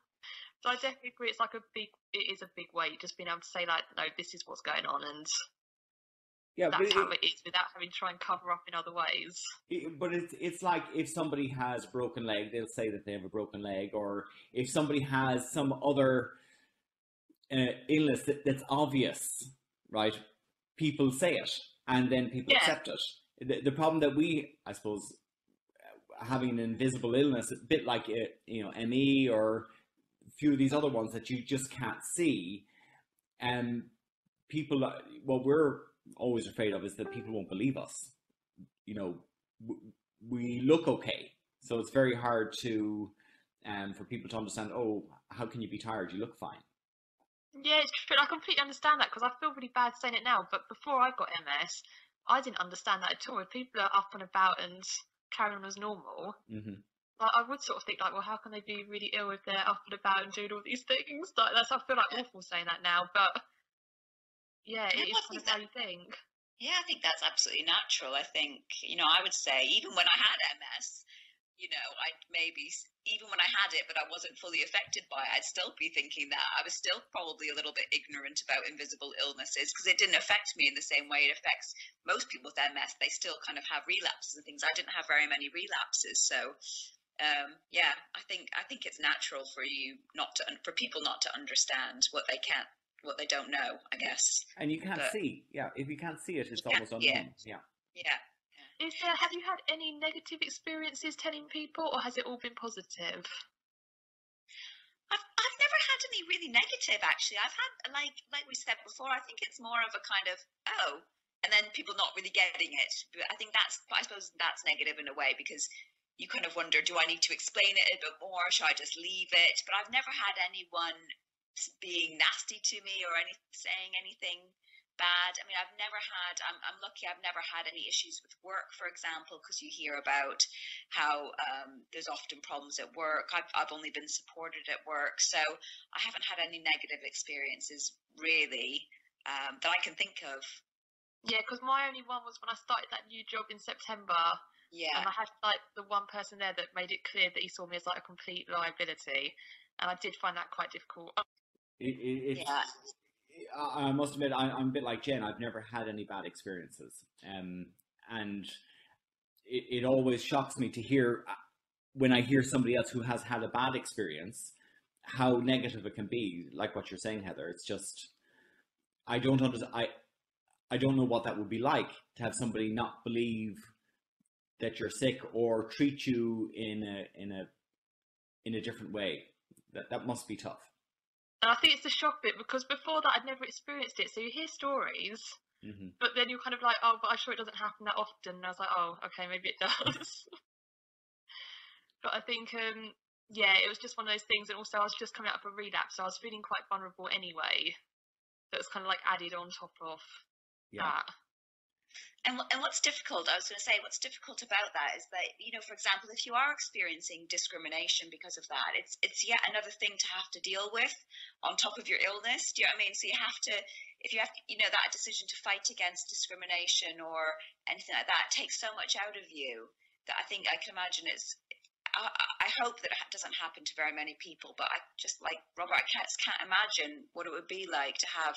So I definitely agree. It is a big weight just being able to say like, no, this is what's going on, and that's how it is without having to try and cover up in other ways. But it's like if somebody has a broken leg, they'll say that they have a broken leg, or if somebody has some other illness that's obvious, right? People say it, and then people accept it. The problem that we, I suppose, having an invisible illness, a bit like ME or a few of these other ones that you just can't see, and people, what we're always afraid of is that people won't believe us. We look okay, so it's very hard to for people to understand. Oh, how can you be tired? You look fine. Yeah, it's true. I completely understand that because I feel really bad saying it now. But before I got MS, I didn't understand that at all. If people are up and about and carrying on as normal, like, I would sort of think like, well, how can they be really ill if they're up and about and doing all these things? Like, I feel like awful saying that now, but yeah, it is kind of how you think. Yeah, I think that's absolutely natural. I think, I would say even when I had MS, even when I had it, but I wasn't fully affected by it, I'd still be thinking that. I was still probably a little bit ignorant about invisible illnesses because it didn't affect me in the same way it affects most people with MS. They still kind of have relapses and things. I didn't have very many relapses. So, I think it's natural for people not to understand what they don't know, I guess. And you can't see. Yeah, if you can't see it, it's almost unknown. Yeah. Have you had any negative experiences telling people, or has it all been positive? I've never had any really negative, actually. I've had, like we said before, I think it's more of a kind of, and then people not really getting it. But I suppose that's negative in a way, because you kind of wonder, do I need to explain it a bit more? Should I just leave it? But I've never had anyone being nasty to me or saying anything bad. I mean, I'm lucky I've never had any issues with work, for example, because you hear about how there's often problems at work. I've only been supported at work, so I haven't had any negative experiences really that I can think of. Yeah, because my only one was when I started that new job in September. Yeah. And I had like the one person there that made it clear that he saw me as like a complete liability, and I did find that quite difficult. I must admit, I'm a bit like Jen. I've never had any bad experiences, and it always shocks me to hear when I hear somebody else who has had a bad experience, how negative it can be. Like what you're saying, Heather. It's just I don't understand. I don't know what that would be like to have somebody not believe that you're sick or treat you in a different way. That must be tough. And I think it's the shock bit, because before that I'd never experienced it. So you hear stories, but then you're kind of like, oh, but I'm sure it doesn't happen that often. And I was like, oh, okay, maybe it does. But I think, it was just one of those things. And also I was just coming out of a relapse, so I was feeling quite vulnerable anyway. So it's kind of like added on top of that. And what's difficult, I was going to say, what's difficult about that is that, for example, if you are experiencing discrimination because of that, it's yet another thing to have to deal with on top of your illness. Do you know what I mean? So if you have, that decision to fight against discrimination or anything like that takes so much out of you that I think I can imagine I hope that it doesn't happen to very many people, but I just, like Robert, I just can't imagine what it would be like to have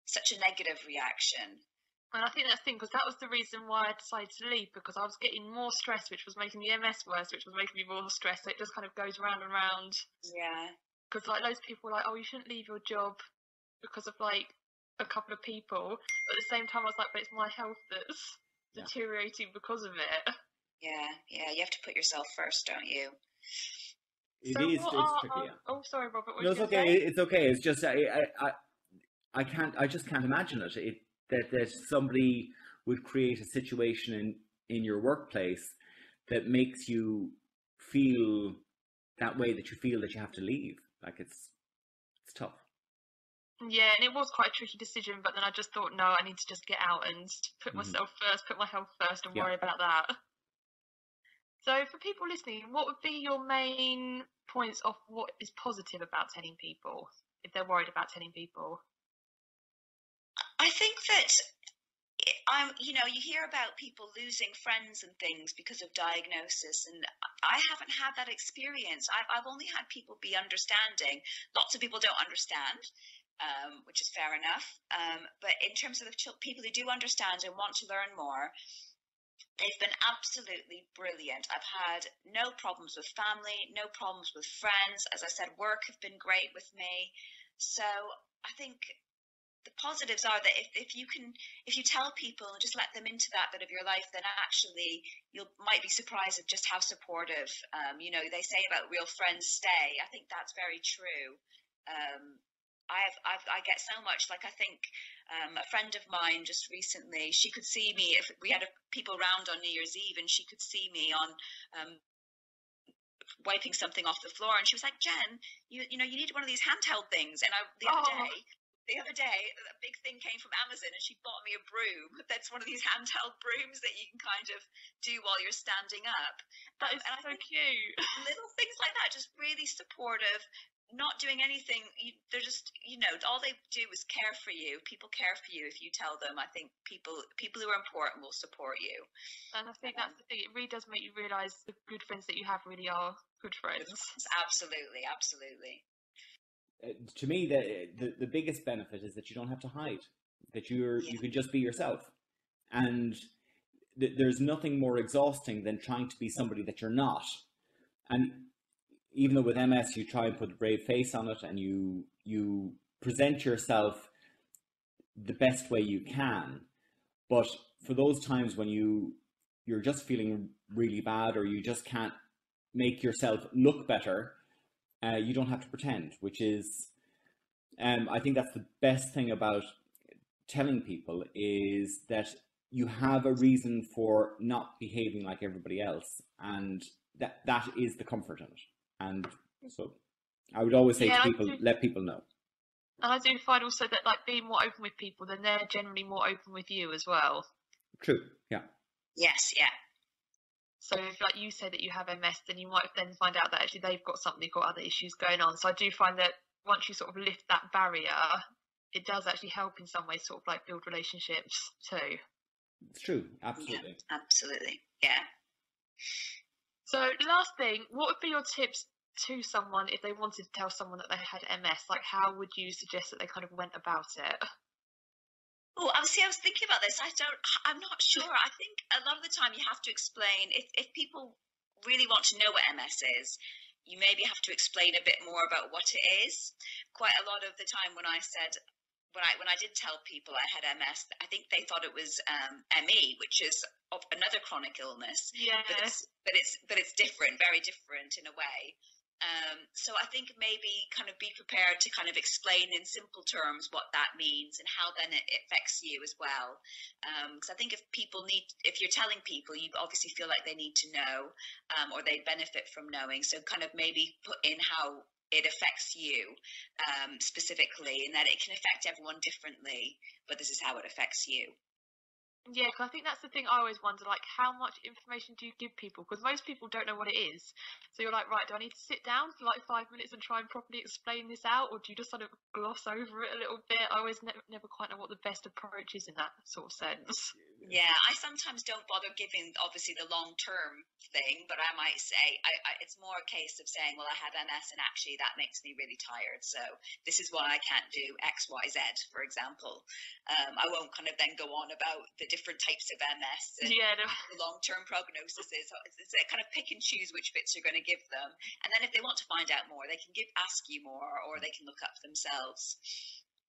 such a negative reaction. And I think that's the thing, because that was the reason why I decided to leave, because I was getting more stress, which was making the MS worse, which was making me more stressed. So it just kind of goes round and round. Yeah. Because like loads of people were like, oh, you shouldn't leave your job because of like a couple of people. But at the same time, I was like, but it's my health that's deteriorating because of it. Yeah, you have to put yourself first, don't you? It's tricky. Oh, sorry, Robert. No, it's okay. It's okay. It's just I just can't imagine it. That somebody would create a situation in your workplace that makes you feel that way, that you feel that you have to leave. Like it's tough. Yeah, and it was quite a tricky decision, but then I just thought, no, I need to just get out and put myself first, put my health first, and worry about that. So for people listening, what would be your main points of what is positive about telling people, if they're worried about telling people? I think that you hear about people losing friends and things because of diagnosis, and I haven't had that experience. I've only had people be understanding. Lots of people don't understand, which is fair enough. But in terms of the people who do understand and want to learn more, they've been absolutely brilliant. I've had no problems with family, no problems with friends. As I said, work have been great with me. So I think the positives are that if you tell people and just let them into that bit of your life, then actually you might be surprised at just how supportive. They say about real friends stay. I think that's very true. I get so much. Like I think a friend of mine just recently, she could see me if we had people round on New Year's Eve, and she could see me on wiping something off the floor, and she was like, Jen, you need one of these handheld things. And the other day, a big thing came from Amazon, and she bought me a broom. That's one of these handheld brooms that you can kind of do while you're standing up. That is so cute. Little things like that, just really supportive, not doing anything. They're just, all they do is care for you. People care for you if you tell them. I think people who are important will support you. And I think that's the thing. It really does make you realise the good friends that you have really are good friends. Absolutely, absolutely. To me, the biggest benefit is that you don't have to hide, that you can just be yourself, and there's nothing more exhausting than trying to be somebody that you're not. And even though with MS you try and put a brave face on it, and you present yourself the best way you can, but for those times when you're just feeling really bad, or you just can't make yourself look better, you don't have to pretend, which is, I think that's the best thing about telling people, is that you have a reason for not behaving like everybody else, and that is the comfort in it. And so I would always say to people, let people know. And I do find also that like being more open with people, then they're generally more open with you as well. True, yeah. Yes, yeah. So if like you say that you have MS, then you might then find out that actually they've got other issues going on. So I do find that once you sort of lift that barrier, it does actually help in some ways, sort of like build relationships too. It's true, absolutely. Yeah, absolutely, yeah. So last thing, what would be your tips to someone if they wanted to tell someone that they had MS? Like how would you suggest that they kind of went about it? Oh, obviously, I was thinking about this. I'm not sure. I think a lot of the time you have to explain, if people really want to know what MS is, you maybe have to explain a bit more about what it is. Quite a lot of the time when I did tell people I had MS, I think they thought it was ME, which is another chronic illness. Yeah. But it's different, very different in a way. So I think maybe kind of be prepared to kind of explain in simple terms what that means and how then it affects you as well. Because I think if you're telling people, you obviously feel like they need to know, or they benefit from knowing. So kind of maybe put in how it affects you specifically, and that it can affect everyone differently, but this is how it affects you. Yeah, because I think that's the thing I always wonder, like, how much information do you give people? Because most people don't know what it is. So you're like, right, do I need to sit down for like 5 minutes and try and properly explain this out? Or do you just sort of gloss over it a little bit? I always never quite know what the best approach is in that sort of sense. Yeah, I sometimes don't bother giving, obviously, the long-term thing, but I might say, it's more a case of saying, well, I had MS and actually that makes me really tired. So this is why I can't do X, Y, Z, for example. I won't kind of then go on about the different types of MS and the long-term prognosis is. It's a kind of pick and choose which bits you're going to give them. And then if they want to find out more, they can ask you more, or they can look up themselves.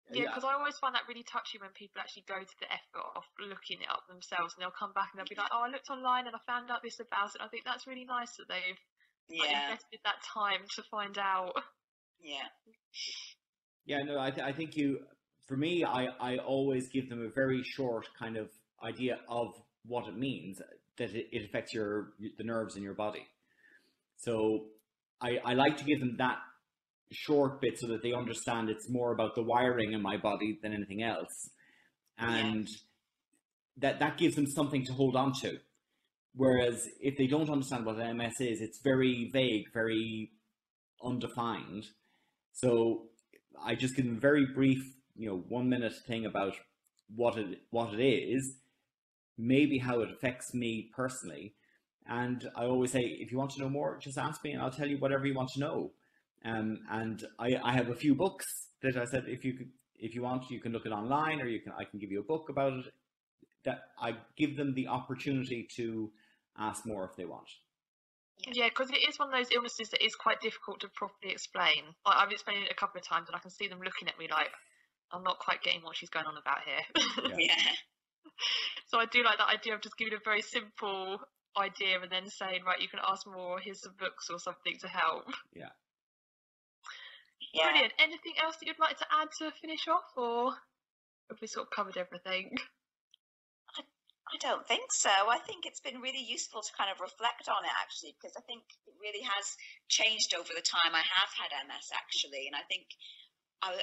Yeah, because I always find that really touchy when people actually go to the effort of looking it up themselves, and they'll come back and they'll be like, "Oh, I looked online and I found out this about it." I think that's really nice that they've invested that time to find out. Yeah. Yeah, no, I think for me, I always give them a very short kind of idea of what it means, that it affects the nerves in your body. So I like to give them that short bit so that they understand it's more about the wiring in my body than anything else, and that gives them something to hold on to. Whereas if they don't understand what MS is, it's very vague, very undefined. So I just give them a very brief, 1 minute thing about what it is, maybe how it affects me personally, and I always say, if you want to know more, just ask me and I'll tell you whatever you want to know. And I have a few books that I said, if you want, you can look it online, or I can give you a book about it. That I give them the opportunity to ask more if they want. Yeah, because it is one of those illnesses that is quite difficult to properly explain. Like, I've explained it a couple of times, and I can see them looking at me like, I'm not quite getting what she's going on about here. Yeah. So I do like that idea of just giving a very simple idea and then saying, right, you can ask more, here's some books or something to help. Yeah. Brilliant. Anything else that you'd like to add to finish off, or have we sort of covered everything? I don't think so. I think it's been really useful to kind of reflect on it, actually, because I think it really has changed over the time I have had MS, actually. And I think I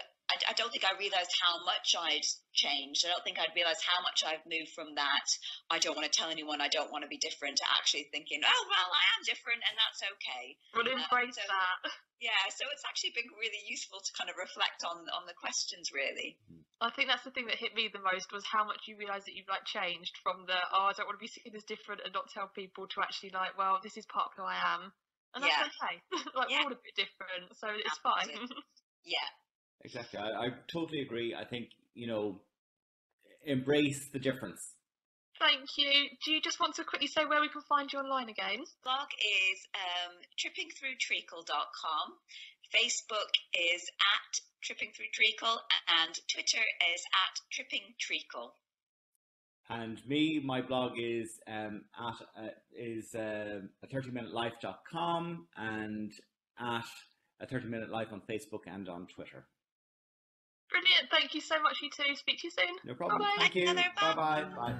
don't think I realised how much I'd changed. I don't think I'd realised how much I've moved from that I don't want to tell anyone I don't want to be different to actually thinking, oh, well, I am different and that's okay. We'll embrace that. Yeah, so it's actually been really useful to kind of reflect on the questions, really. I think that's the thing that hit me the most, was how much you realise that you've changed from the, I don't want to be seen as different and not tell people, to actually well, this is part of who I am. And that's okay. We're all a bit different, so it's fine. Yeah. Exactly. I totally agree. I think, embrace the difference. Thank you. Do you just want to quickly say where we can find you online again? Blog is trippingthroughtreacle.com. Facebook is @trippingthroughtreacle, and Twitter is @trippingtreacle. And my blog is a30minutelife.com, and at a 30-minute-life on Facebook and on Twitter. Brilliant. Thank you so much, you two. Speak to you soon. No problem. Bye-bye. Thank you. Bye-bye. Bye.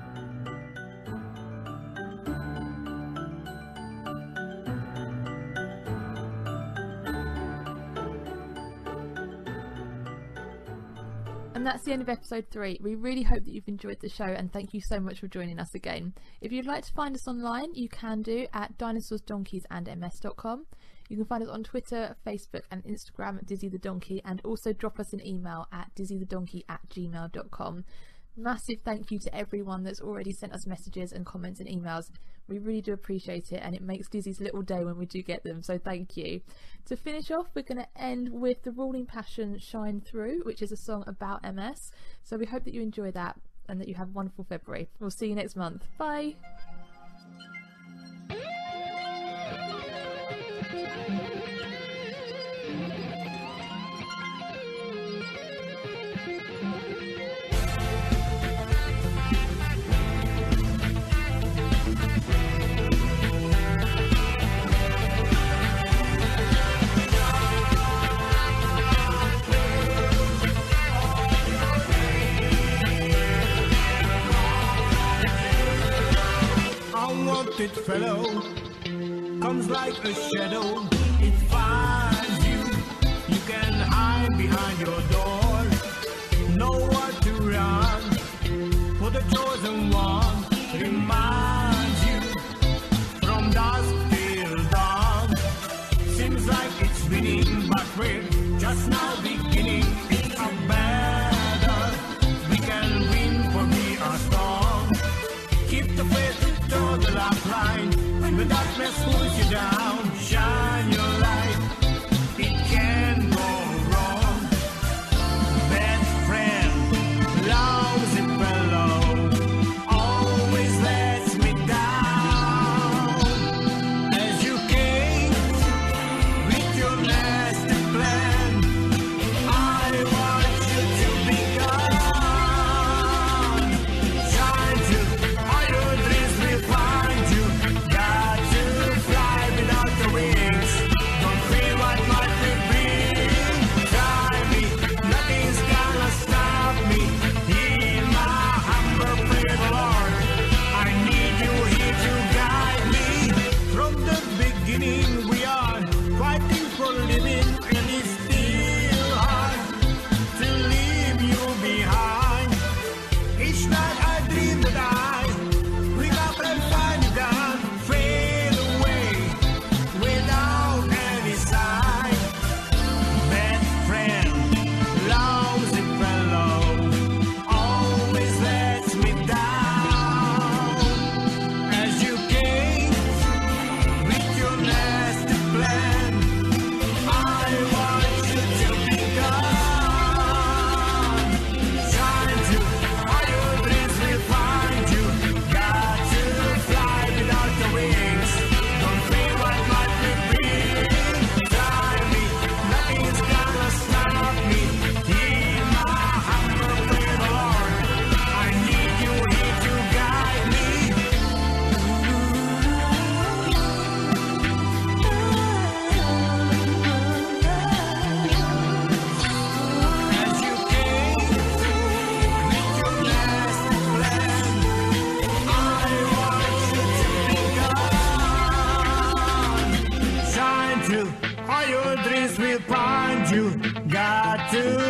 And that's the end of episode 3. We really hope that you've enjoyed the show, and thank you so much for joining us again. If you'd like to find us online, you can do at dinosaursdonkeysandms.com. You can find us on Twitter, Facebook and Instagram at Dizzy the Donkey, and also drop us an email at dizzythedonkey@gmail.com. Massive thank you to everyone that's already sent us messages and comments and emails. We really do appreciate it, and it makes Dizzy's little day when we do get them, so thank you. To finish off, we're going to end with The Ruling Passion Shine Through, which is a song about MS. So we hope that you enjoy that and that you have a wonderful February. We'll see you next month. Bye! Unwanted fellow comes like a shadow. It finds you. You can hide behind your door. Nowhere to run. For the chosen one reminds you from dusk till dawn. Seems like it's winning, but we're just now beginning. It's a battle we can win, for we are strong. got to